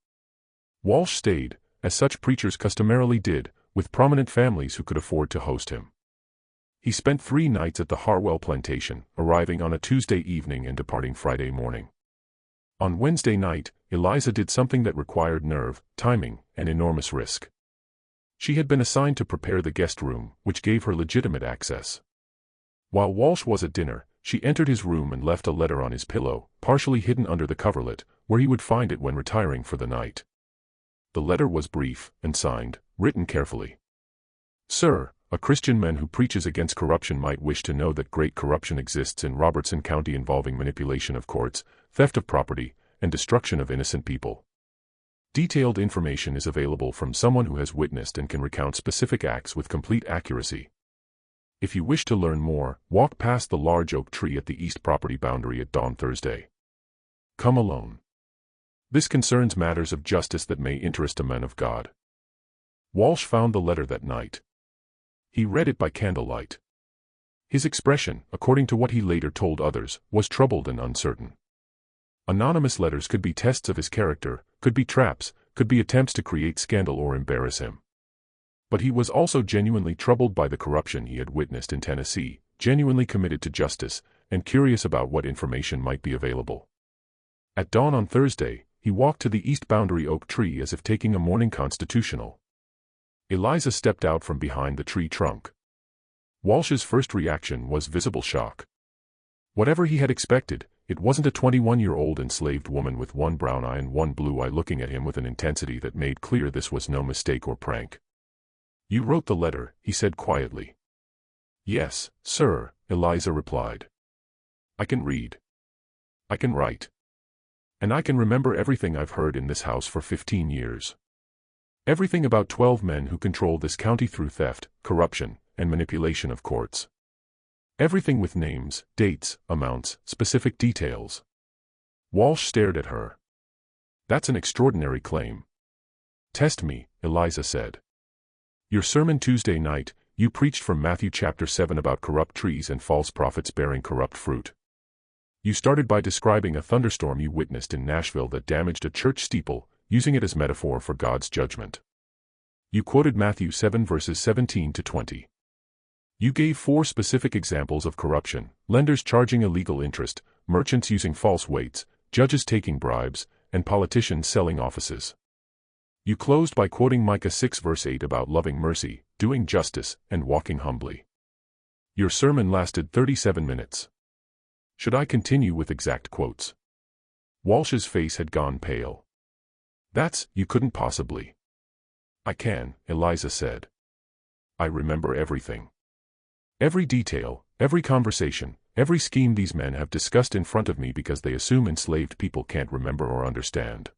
Walsh stayed, as such preachers customarily did, with prominent families who could afford to host him. He spent 3 nights at the Harwell plantation, arriving on a Tuesday evening and departing Friday morning. On Wednesday night, Eliza did something that required nerve, timing, and enormous risk. She had been assigned to prepare the guest room, which gave her legitimate access. While Walsh was at dinner, she entered his room and left a letter on his pillow, partially hidden under the coverlet, where he would find it when retiring for the night. The letter was brief and signed, written carefully. Sir, a Christian man who preaches against corruption might wish to know that great corruption exists in Robertson County involving manipulation of courts, theft of property, and destruction of innocent people. Detailed information is available from someone who has witnessed and can recount specific acts with complete accuracy. If you wish to learn more, walk past the large oak tree at the east property boundary at dawn Thursday. Come alone. This concerns matters of justice that may interest a man of God. Walsh found the letter that night. He read it by candlelight. His expression, according to what he later told others, was troubled and uncertain. Anonymous letters could be tests of his character, could be traps, could be attempts to create scandal or embarrass him. But he was also genuinely troubled by the corruption he had witnessed in Tennessee, genuinely committed to justice, and curious about what information might be available. At dawn on Thursday, he walked to the east boundary oak tree as if taking a morning constitutional. Eliza stepped out from behind the tree trunk. Walsh's first reaction was visible shock. Whatever he had expected, it wasn't a 21-year-old enslaved woman with one brown eye and one blue eye looking at him with an intensity that made clear this was no mistake or prank. You wrote the letter, he said quietly. Yes, sir, Eliza replied. I can read. I can write. And I can remember everything I've heard in this house for 15 years. Everything about 12 men who control this county through theft, corruption, and manipulation of courts. Everything with names, dates, amounts, specific details. Walsh stared at her. That's an extraordinary claim. Test me, Eliza said. Your sermon Tuesday night, you preached from Matthew chapter 7 about corrupt trees and false prophets bearing corrupt fruit. You started by describing a thunderstorm you witnessed in Nashville that damaged a church steeple, using it as metaphor for God's judgment. You quoted Matthew 7 verses 17 to 20. You gave 4 specific examples of corruption: lenders charging illegal interest, merchants using false weights, judges taking bribes, and politicians selling offices. You closed by quoting Micah 6 verse 8 about loving mercy, doing justice, and walking humbly. Your sermon lasted 37 minutes. Should I continue with exact quotes? Walsh's face had gone pale. You couldn't possibly. I can, Eliza said. I remember everything. Every detail, every conversation, every scheme these men have discussed in front of me because they assume enslaved people can't remember or understand.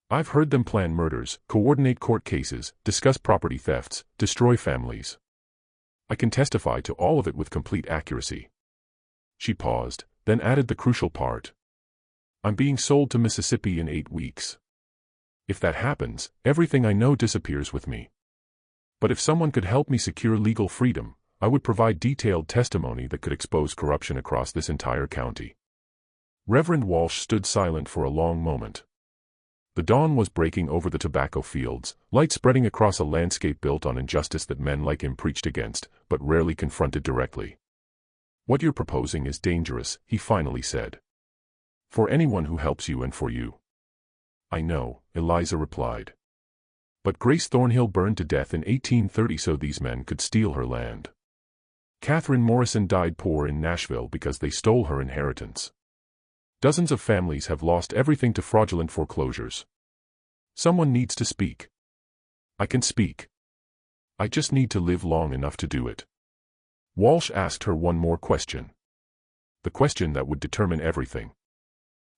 I've heard them plan murders, coordinate court cases, discuss property thefts, destroy families. I can testify to all of it with complete accuracy. She paused, then added the crucial part. I'm being sold to Mississippi in 8 weeks. If that happens, everything I know disappears with me. But if someone could help me secure legal freedom, I would provide detailed testimony that could expose corruption across this entire county. Reverend Walsh stood silent for a long moment. The dawn was breaking over the tobacco fields, light spreading across a landscape built on injustice that men like him preached against, but rarely confronted directly. What you're proposing is dangerous, he finally said. For anyone who helps you and for you. I know, Eliza replied. But Grace Thornhill burned to death in 1830 so these men could steal her land. Catherine Morrison died poor in Nashville because they stole her inheritance. Dozens of families have lost everything to fraudulent foreclosures. Someone needs to speak. I can speak. I just need to live long enough to do it. Walsh asked her one more question. The question that would determine everything.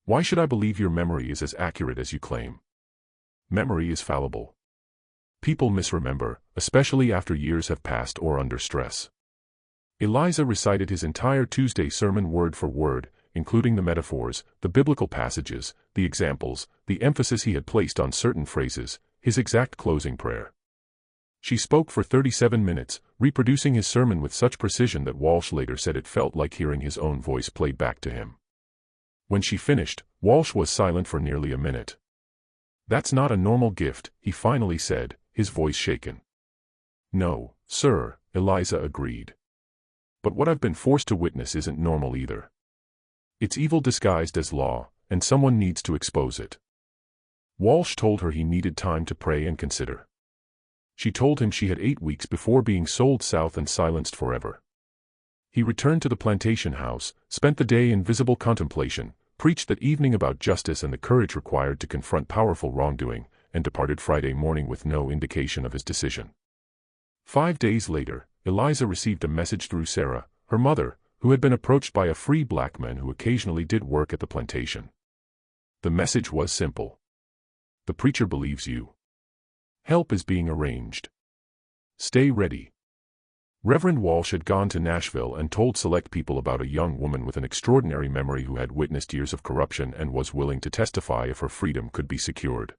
Why should I believe your memory is as accurate as you claim? Memory is fallible. People misremember, especially after years have passed or under stress. Eliza recited his entire Tuesday sermon word for word, including the metaphors, the biblical passages, the examples, the emphasis he had placed on certain phrases, his exact closing prayer. She spoke for 37 minutes, reproducing his sermon with such precision that Walsh later said it felt like hearing his own voice played back to him. When she finished, Walsh was silent for nearly a minute. That's not a normal gift, he finally said, his voice shaken. No, sir, Eliza agreed. But what I've been forced to witness isn't normal either. It's evil disguised as law, and someone needs to expose it. Walsh told her he needed time to pray and consider. She told him she had 8 weeks before being sold south and silenced forever. He returned to the plantation house, spent the day in visible contemplation, preached that evening about justice and the courage required to confront powerful wrongdoing, and departed Friday morning with no indication of his decision. 5 days later, Eliza received a message through Sarah, her mother, who had been approached by a free black man who occasionally did work at the plantation. The message was simple. The preacher believes you. Help is being arranged. Stay ready. Reverend Walsh had gone to Nashville and told select people about a young woman with an extraordinary memory who had witnessed years of corruption and was willing to testify if her freedom could be secured.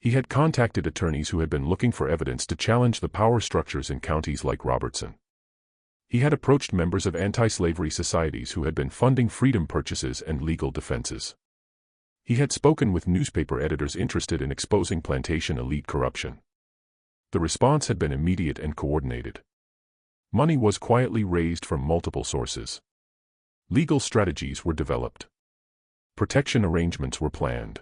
He had contacted attorneys who had been looking for evidence to challenge the power structures in counties like Robertson. He had approached members of anti-slavery societies who had been funding freedom purchases and legal defenses. He had spoken with newspaper editors interested in exposing plantation elite corruption. The response had been immediate and coordinated. Money was quietly raised from multiple sources. Legal strategies were developed. Protection arrangements were planned.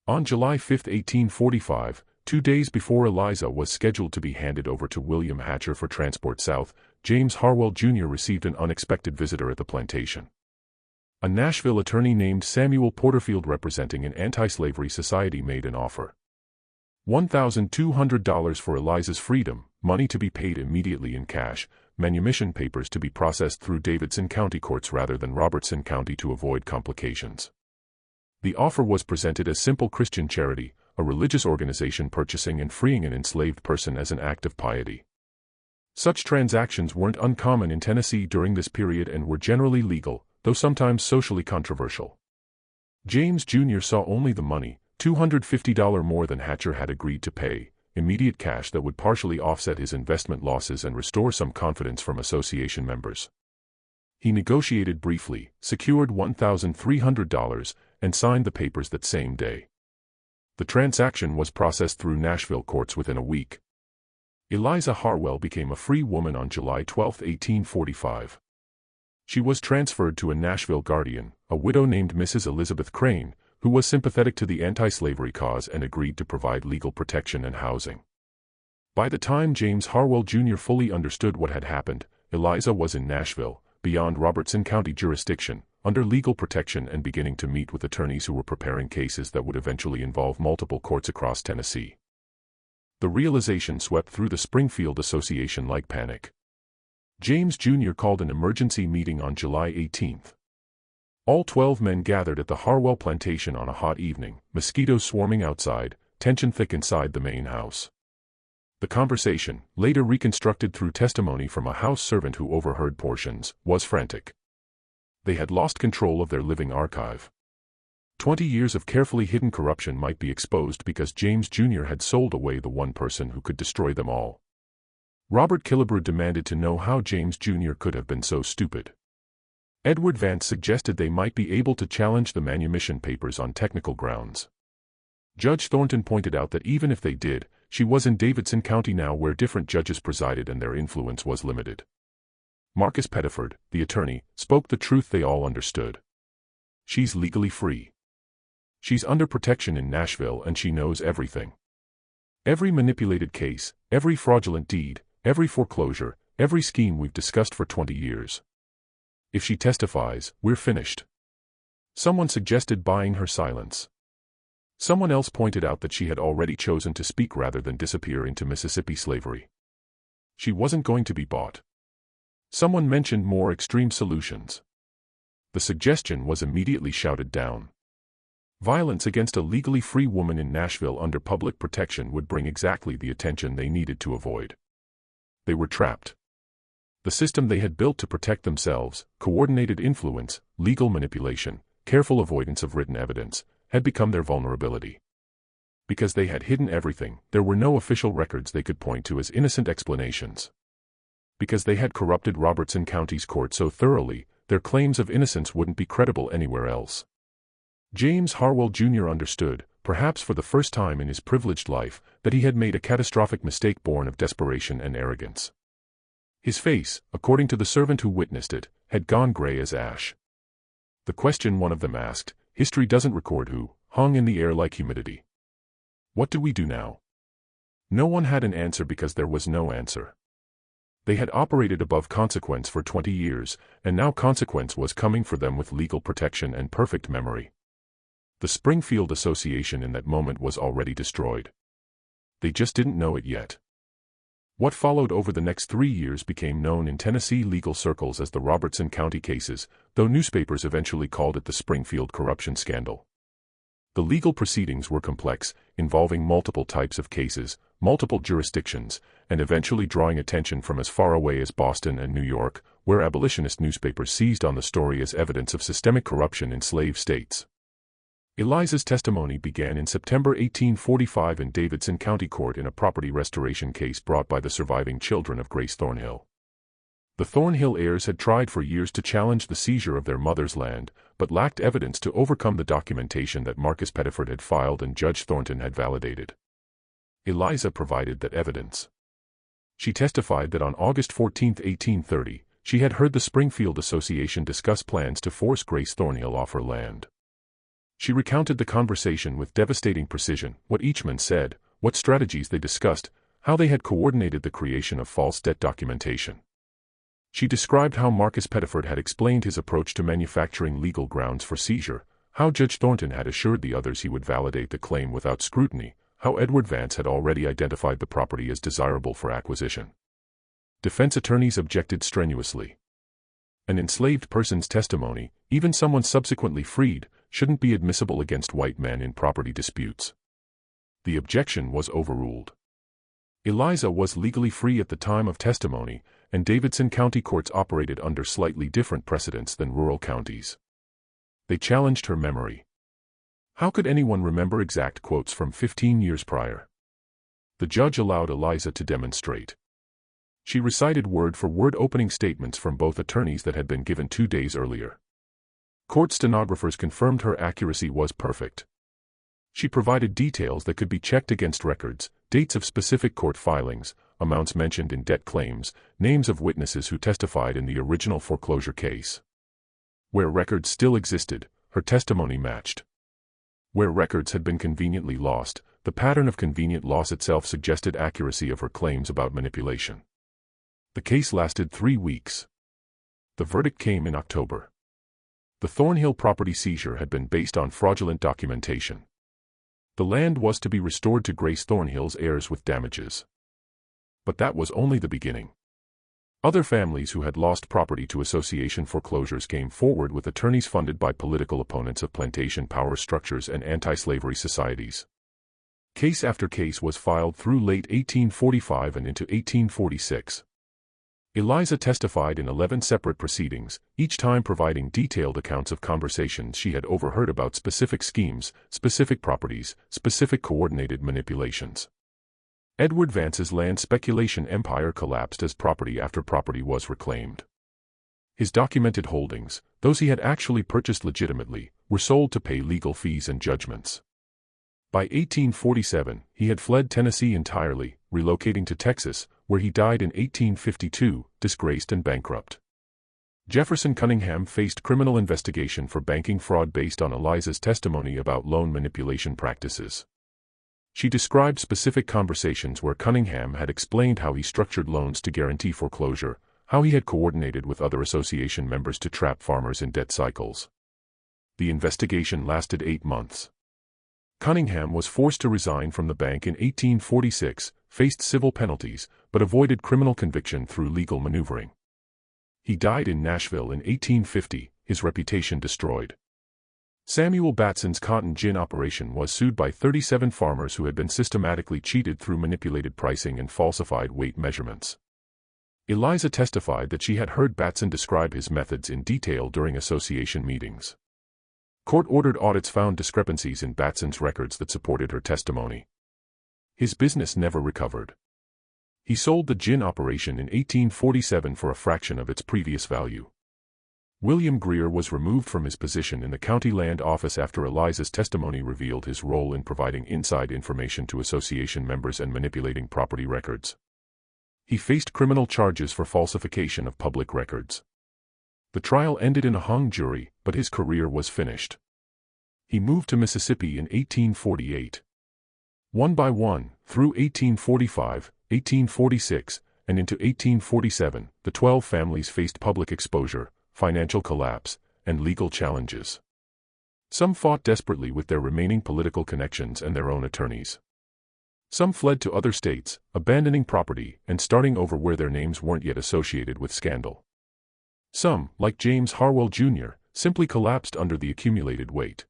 On July 5, 1845, 2 days before Eliza was scheduled to be handed over to William Hatcher for transport south, James Harwell Jr. received an unexpected visitor at the plantation. A Nashville attorney named Samuel Porterfield representing an anti-slavery society made an offer. $1,200 for Eliza's freedom, money to be paid immediately in cash, manumission papers to be processed through Davidson County courts rather than Robertson County to avoid complications. The offer was presented as simple Christian charity, a religious organization purchasing and freeing an enslaved person as an act of piety. Such transactions weren't uncommon in Tennessee during this period and were generally legal, though sometimes socially controversial. James Jr. saw only the money, $250 more than Hatcher had agreed to pay, immediate cash that would partially offset his investment losses and restore some confidence from association members. He negotiated briefly, secured $1,300, and signed the papers that same day. The transaction was processed through Nashville courts within a week. Eliza Harwell became a free woman on July 12, 1845. She was transferred to a Nashville guardian, a widow named Mrs. Elizabeth Crane, who was sympathetic to the anti-slavery cause and agreed to provide legal protection and housing. By the time James Harwell Jr. fully understood what had happened, Eliza was in Nashville, beyond Robertson County jurisdiction, under legal protection and beginning to meet with attorneys who were preparing cases that would eventually involve multiple courts across Tennessee. The realization swept through the Springfield Association like panic. James Jr. called an emergency meeting on July 18. All 12 men gathered at the Harwell plantation on a hot evening, mosquitoes swarming outside, tension thick inside the main house. The conversation, later reconstructed through testimony from a house servant who overheard portions, was frantic. They had lost control of their living archive. 20 years of carefully hidden corruption might be exposed because James Jr. had sold away the one person who could destroy them all. Robert Killebrew demanded to know how James Jr. could have been so stupid. Edward Vance suggested they might be able to challenge the manumission papers on technical grounds. Judge Thornton pointed out that even if they did, she was in Davidson County now where different judges presided and their influence was limited. Marcus Pettiford, the attorney, spoke the truth they all understood. She's legally free. She's under protection in Nashville and she knows everything. Every manipulated case, every fraudulent deed, every foreclosure, every scheme we've discussed for 20 years. If she testifies, we're finished. Someone suggested buying her silence. Someone else pointed out that she had already chosen to speak rather than disappear into Mississippi slavery. She wasn't going to be bought. Someone mentioned more extreme solutions. The suggestion was immediately shouted down. Violence against a legally free woman in Nashville under public protection would bring exactly the attention they needed to avoid. They were trapped. The system they had built to protect themselves, coordinated influence, legal manipulation, careful avoidance of written evidence, had become their vulnerability. Because they had hidden everything, there were no official records they could point to as innocent explanations. Because they had corrupted Robertson County's court so thoroughly, their claims of innocence wouldn't be credible anywhere else. James Harwell Jr. understood, perhaps for the first time in his privileged life, that he had made a catastrophic mistake born of desperation and arrogance. His face, according to the servant who witnessed it, had gone gray as ash. The question one of them asked, history doesn't record who, hung in the air like humidity. What do we do now? No one had an answer because there was no answer. They had operated above consequence for 20 years, and now consequence was coming for them with legal protection and perfect memory. The Springfield Association in that moment was already destroyed. They just didn't know it yet. What followed over the next 3 years became known in Tennessee legal circles as the Robertson County cases, though newspapers eventually called it the Springfield corruption scandal. The legal proceedings were complex, involving multiple types of cases, multiple jurisdictions, and eventually drawing attention from as far away as Boston and New York, where abolitionist newspapers seized on the story as evidence of systemic corruption in slave states. Eliza's testimony began in September 1845 in Davidson County Court in a property restoration case brought by the surviving children of Grace Thornhill. The Thornhill heirs had tried for years to challenge the seizure of their mother's land, but lacked evidence to overcome the documentation that Marcus Pettiford had filed and Judge Thornton had validated. Eliza provided that evidence. She testified that on August 14, 1830, she had heard the Springfield Association discuss plans to force Grace Thornhill off her land. She recounted the conversation with devastating precision, what each man said, what strategies they discussed, how they had coordinated the creation of false debt documentation. She described how Marcus Pettiford had explained his approach to manufacturing legal grounds for seizure, how Judge Thornton had assured the others he would validate the claim without scrutiny, how Edward Vance had already identified the property as desirable for acquisition. Defense attorneys objected strenuously. An enslaved person's testimony, even someone subsequently freed, shouldn't be admissible against white men in property disputes. The objection was overruled. Eliza was legally free at the time of testimony, and Davidson County courts operated under slightly different precedents than rural counties. They challenged her memory. How could anyone remember exact quotes from 15 years prior? The judge allowed Eliza to demonstrate. She recited word-for-word opening statements from both attorneys that had been given 2 days earlier. Court stenographers confirmed her accuracy was perfect. She provided details that could be checked against records, dates of specific court filings, amounts mentioned in debt claims, names of witnesses who testified in the original foreclosure case. Where records still existed, her testimony matched. Where records had been conveniently lost, the pattern of convenient loss itself suggested accuracy of her claims about manipulation. The case lasted 3 weeks. The verdict came in October. The Thornhill property seizure had been based on fraudulent documentation. The land was to be restored to Grace Thornhill's heirs with damages. But that was only the beginning. Other families who had lost property to association foreclosures came forward with attorneys funded by political opponents of plantation power structures and anti-slavery societies. Case after case was filed through late 1845 and into 1846. Eliza testified in 11 separate proceedings, each time providing detailed accounts of conversations she had overheard about specific schemes, specific properties, specific coordinated manipulations. Edward Vance's land speculation empire collapsed as property after property was reclaimed. His documented holdings, those he had actually purchased legitimately, were sold to pay legal fees and judgments. By 1847, he had fled Tennessee entirely, relocating to Texas, where he died in 1852, disgraced and bankrupt. Jefferson Cunningham faced criminal investigation for banking fraud based on Eliza's testimony about loan manipulation practices. She described specific conversations where Cunningham had explained how he structured loans to guarantee foreclosure, how he had coordinated with other association members to trap farmers in debt cycles. The investigation lasted 8 months. Cunningham was forced to resign from the bank in 1846, faced civil penalties, but avoided criminal conviction through legal maneuvering. He died in Nashville in 1850, his reputation destroyed. Samuel Batson's cotton gin operation was sued by 37 farmers who had been systematically cheated through manipulated pricing and falsified weight measurements. Eliza testified that she had heard Batson describe his methods in detail during association meetings. Court-ordered audits found discrepancies in Batson's records that supported her testimony. His business never recovered. He sold the gin operation in 1847 for a fraction of its previous value. William Greer was removed from his position in the county land office after Eliza's testimony revealed his role in providing inside information to association members and manipulating property records. He faced criminal charges for falsification of public records. The trial ended in a hung jury, but his career was finished. He moved to Mississippi in 1848. One by one, through 1845, 1846, and into 1847, the 12 families faced public exposure, financial collapse, and legal challenges. Some fought desperately with their remaining political connections and their own attorneys. Some fled to other states, abandoning property and starting over where their names weren't yet associated with scandal. Some, like James Harwell Jr., simply collapsed under the accumulated weight.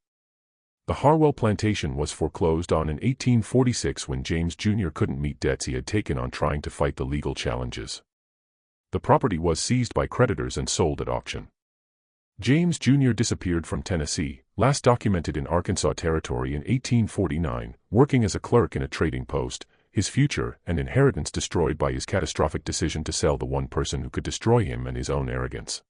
The Harwell plantation was foreclosed on in 1846 when James Jr. couldn't meet debts he had taken on trying to fight the legal challenges. The property was seized by creditors and sold at auction. James Jr. disappeared from Tennessee, last documented in Arkansas Territory in 1849, working as a clerk in a trading post, his future and inheritance destroyed by his catastrophic decision to sell the one person who could destroy him and his own arrogance.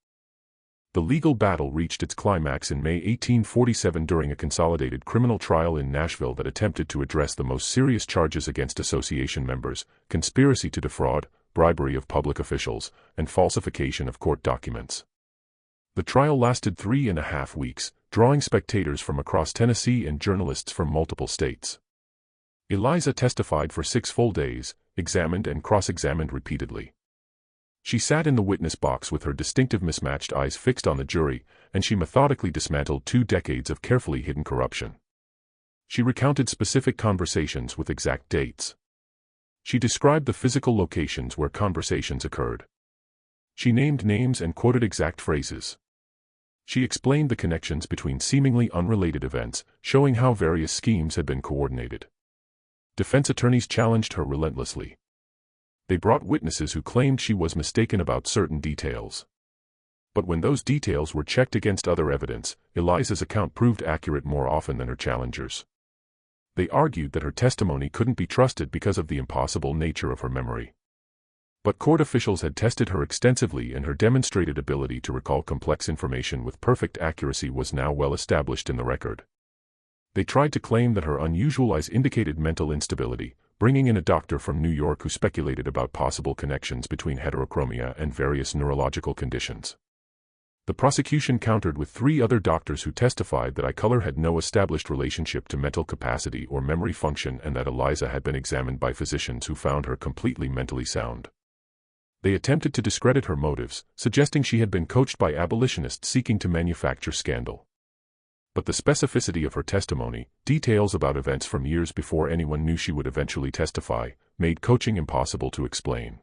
The legal battle reached its climax in May 1847 during a consolidated criminal trial in Nashville that attempted to address the most serious charges against association members: conspiracy to defraud, bribery of public officials, and falsification of court documents. The trial lasted 3.5 weeks, drawing spectators from across Tennessee and journalists from multiple states. Eliza testified for 6 full days, examined and cross-examined repeatedly. She sat in the witness box with her distinctive mismatched eyes fixed on the jury, and she methodically dismantled 2 decades of carefully hidden corruption. She recounted specific conversations with exact dates. She described the physical locations where conversations occurred. She named names and quoted exact phrases. She explained the connections between seemingly unrelated events, showing how various schemes had been coordinated. Defense attorneys challenged her relentlessly. They brought witnesses who claimed she was mistaken about certain details. But when those details were checked against other evidence, Eliza's account proved accurate more often than her challengers. They argued that her testimony couldn't be trusted because of the impossible nature of her memory. But court officials had tested her extensively, and her demonstrated ability to recall complex information with perfect accuracy was now well established in the record. They tried to claim that her unusual eyes indicated mental instability, bringing in a doctor from New York who speculated about possible connections between heterochromia and various neurological conditions. The prosecution countered with 3 other doctors who testified that eye color had no established relationship to mental capacity or memory function, and that Eliza had been examined by physicians who found her completely mentally sound. They attempted to discredit her motives, suggesting she had been coached by abolitionists seeking to manufacture scandal. But the specificity of her testimony, details about events from years before anyone knew she would eventually testify, made coaching impossible to explain.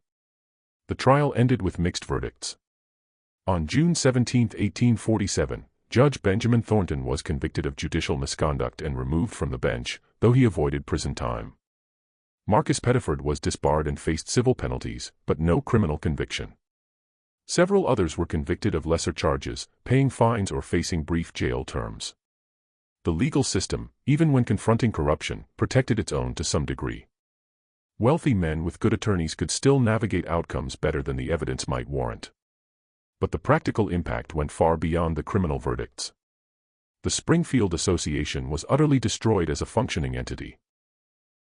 The trial ended with mixed verdicts. On June 17, 1847, Judge Benjamin Thornton was convicted of judicial misconduct and removed from the bench, though he avoided prison time. Marcus Pettiford was disbarred and faced civil penalties, but no criminal conviction. Several others were convicted of lesser charges, paying fines or facing brief jail terms. The legal system, even when confronting corruption, protected its own to some degree. Wealthy men with good attorneys could still navigate outcomes better than the evidence might warrant. But the practical impact went far beyond the criminal verdicts. The Springfield Association was utterly destroyed as a functioning entity.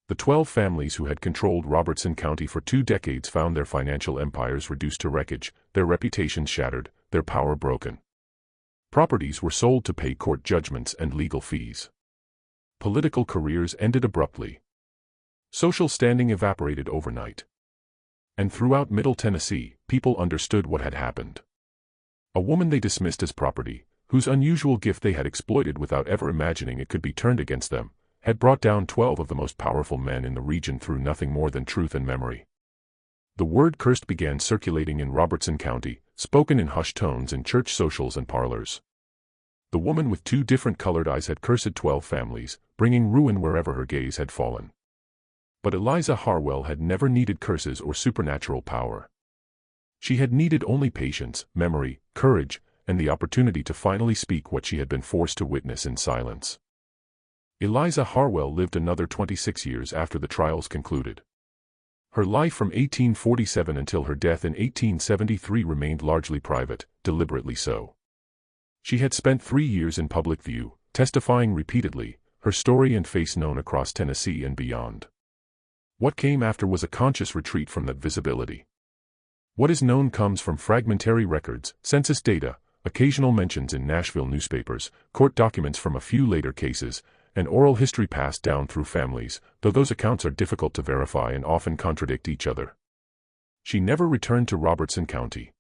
The 12 families who had controlled Robertson County for 2 decades found their financial empires reduced to wreckage, their reputations shattered, their power broken. Properties were sold to pay court judgments and legal fees. Political careers ended abruptly. Social standing evaporated overnight. And throughout Middle Tennessee, people understood what had happened. A woman they dismissed as property, whose unusual gift they had exploited without ever imagining it could be turned against them, had brought down 12 of the most powerful men in the region through nothing more than truth and memory. The word cursed began circulating in Robertson County, spoken in hushed tones in church socials and parlors. The woman with 2 different colored eyes had cursed 12 families, bringing ruin wherever her gaze had fallen. But Eliza Harwell had never needed curses or supernatural power. She had needed only patience, memory, courage, and the opportunity to finally speak what she had been forced to witness in silence. Eliza Harwell lived another 26 years after the trials concluded. Her life from 1847 until her death in 1873 remained largely private, deliberately so. She had spent 3 years in public view, testifying repeatedly, her story and face known across Tennessee and beyond. What came after was a conscious retreat from that visibility. What is known comes from fragmentary records, census data, occasional mentions in Nashville newspapers, court documents from a few later cases, and oral history passed down through families, though those accounts are difficult to verify and often contradict each other. She never returned to Robertson County.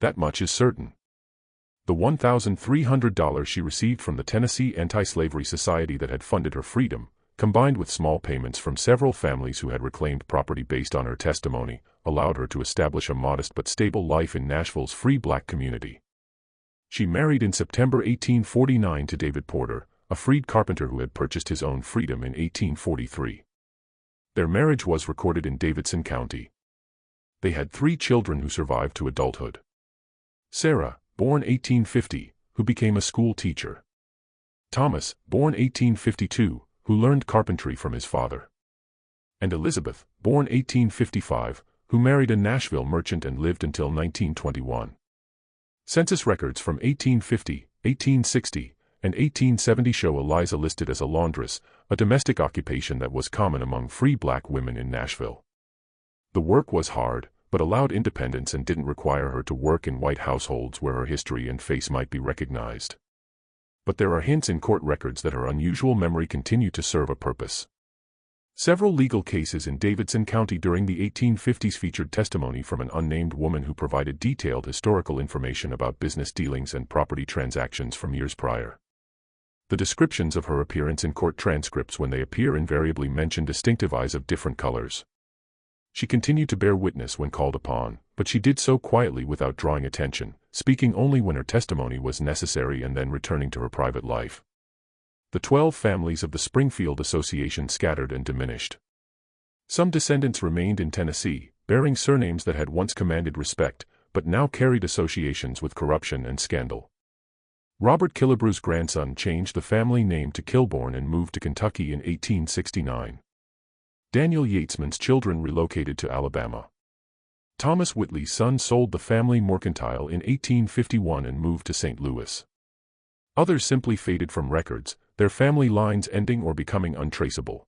That much is certain. The $1,300 she received from the Tennessee Anti-Slavery Society that had funded her freedom, combined with small payments from several families who had reclaimed property based on her testimony, allowed her to establish a modest but stable life in Nashville's free black community. She married in September 1849 to David Porter, a freed carpenter who had purchased his own freedom in 1843. Their marriage was recorded in Davidson County. They had 3 children who survived to adulthood. Sarah, born 1850, who became a school teacher. Thomas, born 1852, who learned carpentry from his father. And Elizabeth, born 1855, who married a Nashville merchant and lived until 1921. Census records from 1850, 1860, and 1870 show Eliza listed as a laundress, a domestic occupation that was common among free black women in Nashville. The work was hard, but allowed independence and didn't require her to work in white households where her history and face might be recognized. But there are hints in court records that her unusual memory continued to serve a purpose. Several legal cases in Davidson County during the 1850s featured testimony from an unnamed woman who provided detailed historical information about business dealings and property transactions from years prior. The descriptions of her appearance in court transcripts when they appear invariably mention distinctive eyes of different colors. She continued to bear witness when called upon, but she did so quietly without drawing attention, speaking only when her testimony was necessary and then returning to her private life. The 12 families of the Springfield Association scattered and diminished. Some descendants remained in Tennessee, bearing surnames that had once commanded respect, but now carried associations with corruption and scandal. Robert Killebrew's grandson changed the family name to Kilbourne and moved to Kentucky in 1869. Daniel Yatesman's children relocated to Alabama. Thomas Whitley's son sold the family mercantile in 1851 and moved to St. Louis. Others simply faded from records, their family lines ending or becoming untraceable.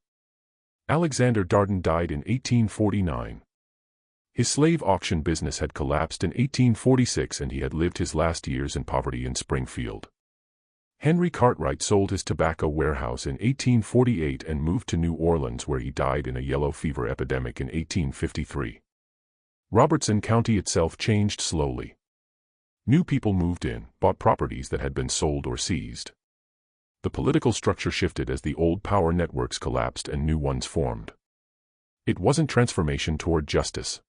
Alexander Darden died in 1849. His slave auction business had collapsed in 1846 and he had lived his last years in poverty in Springfield. Henry Cartwright sold his tobacco warehouse in 1848 and moved to New Orleans where he died in a yellow fever epidemic in 1853. Robertson County itself changed slowly. New people moved in, bought properties that had been sold or seized. The political structure shifted as the old power networks collapsed and new ones formed. It wasn't transformation toward justice.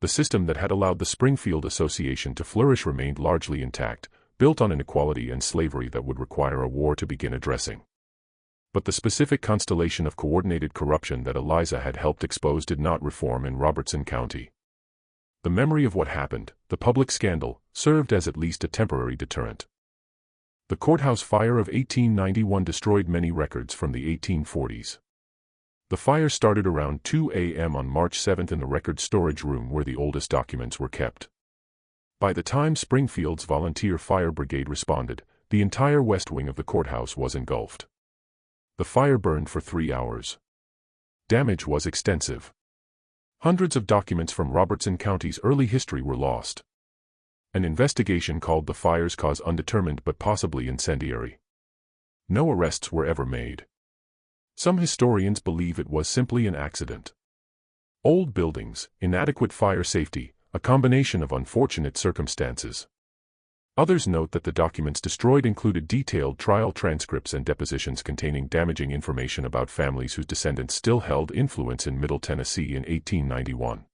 The system that had allowed the Springfield Association to flourish remained largely intact, built on inequality and slavery that would require a war to begin addressing. But the specific constellation of coordinated corruption that Eliza had helped expose did not reform in Robertson County. The memory of what happened, the public scandal, served as at least a temporary deterrent. The courthouse fire of 1891 destroyed many records from the 1840s. The fire started around 2 a.m. on March 7 in the record storage room where the oldest documents were kept. By the time Springfield's volunteer fire brigade responded, the entire west wing of the courthouse was engulfed. The fire burned for 3 hours. Damage was extensive. Hundreds of documents from Robertson County's early history were lost. An investigation called the fire's cause undetermined but possibly incendiary. No arrests were ever made. Some historians believe it was simply an accident. Old buildings, inadequate fire safety, a combination of unfortunate circumstances. Others note that the documents destroyed included detailed trial transcripts and depositions containing damaging information about families whose descendants still held influence in Middle Tennessee in 1891.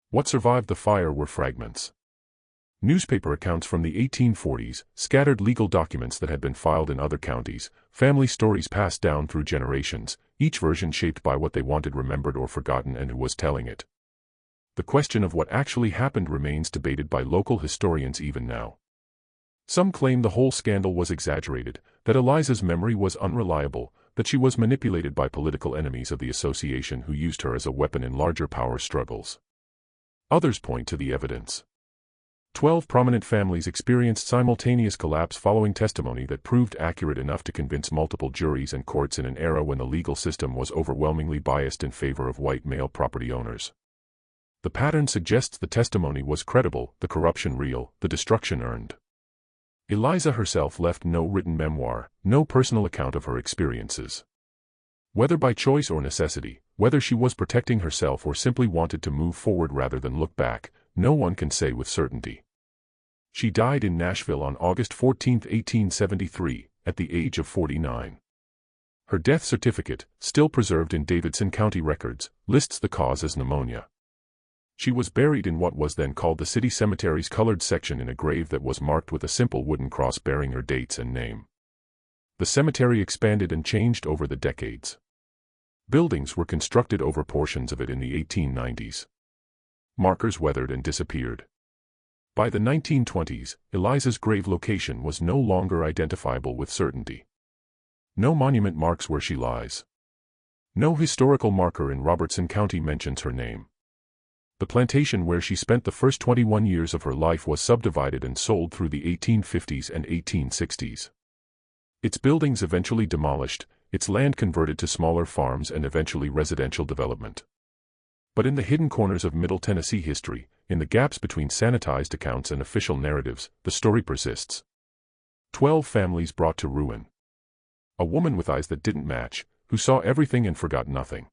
What survived the fire were fragments. Newspaper accounts from the 1840s, scattered legal documents that had been filed in other counties, family stories passed down through generations, each version shaped by what they wanted remembered or forgotten and who was telling it. The question of what actually happened remains debated by local historians even now. Some claim the whole scandal was exaggerated, that Eliza's memory was unreliable, that she was manipulated by political enemies of the association who used her as a weapon in larger power struggles. Others point to the evidence. 12 prominent families experienced simultaneous collapse following testimony that proved accurate enough to convince multiple juries and courts in an era when the legal system was overwhelmingly biased in favor of white male property owners. The pattern suggests the testimony was credible, the corruption real, the destruction earned. Eliza herself left no written memoir, no personal account of her experiences. Whether by choice or necessity, whether she was protecting herself or simply wanted to move forward rather than look back, no one can say with certainty. She died in Nashville on August 14, 1873, at the age of 49. Her death certificate, still preserved in Davidson County records, lists the cause as pneumonia. She was buried in what was then called the city cemetery's colored section in a grave that was marked with a simple wooden cross bearing her dates and name. The cemetery expanded and changed over the decades. Buildings were constructed over portions of it in the 1890s. Markers weathered and disappeared. By the 1920s, Eliza's grave location was no longer identifiable with certainty. No monument marks where she lies. No historical marker in Robertson County mentions her name. The plantation where she spent the first 21 years of her life was subdivided and sold through the 1850s and 1860s. Its buildings eventually demolished, its land converted to smaller farms and eventually residential development. But in the hidden corners of Middle Tennessee history, in the gaps between sanitized accounts and official narratives, the story persists. 12 families brought to ruin. A woman with eyes that didn't match, who saw everything and forgot nothing.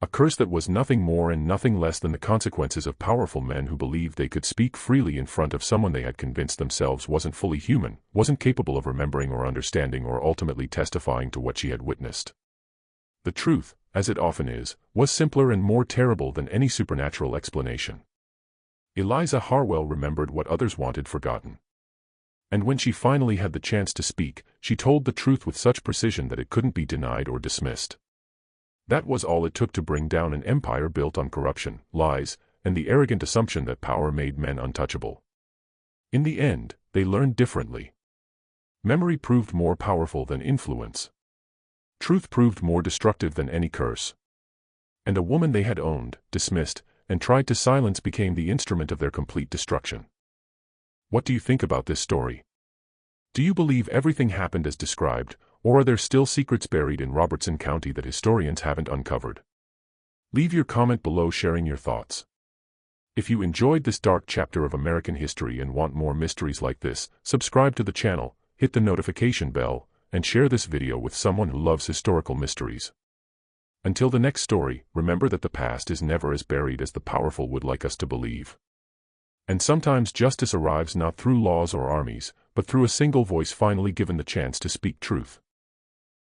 A curse that was nothing more and nothing less than the consequences of powerful men who believed they could speak freely in front of someone they had convinced themselves wasn't fully human, wasn't capable of remembering or understanding or ultimately testifying to what she had witnessed. The truth, as it often is, was simpler and more terrible than any supernatural explanation. Eliza Harwell remembered what others wanted forgotten. And when she finally had the chance to speak, she told the truth with such precision that it couldn't be denied or dismissed. That was all it took to bring down an empire built on corruption, lies, and the arrogant assumption that power made men untouchable. In the end, they learned differently. Memory proved more powerful than influence. Truth proved more destructive than any curse. And a woman they had owned, dismissed, and tried to silence became the instrument of their complete destruction. What do you think about this story? Do you believe everything happened as described, or are there still secrets buried in Robertson County that historians haven't uncovered? Leave your comment below sharing your thoughts. If you enjoyed this dark chapter of American history and want more mysteries like this, subscribe to the channel, hit the notification bell, and share this video with someone who loves historical mysteries. Until the next story, remember that the past is never as buried as the powerful would like us to believe. And sometimes justice arrives not through laws or armies, but through a single voice finally given the chance to speak truth.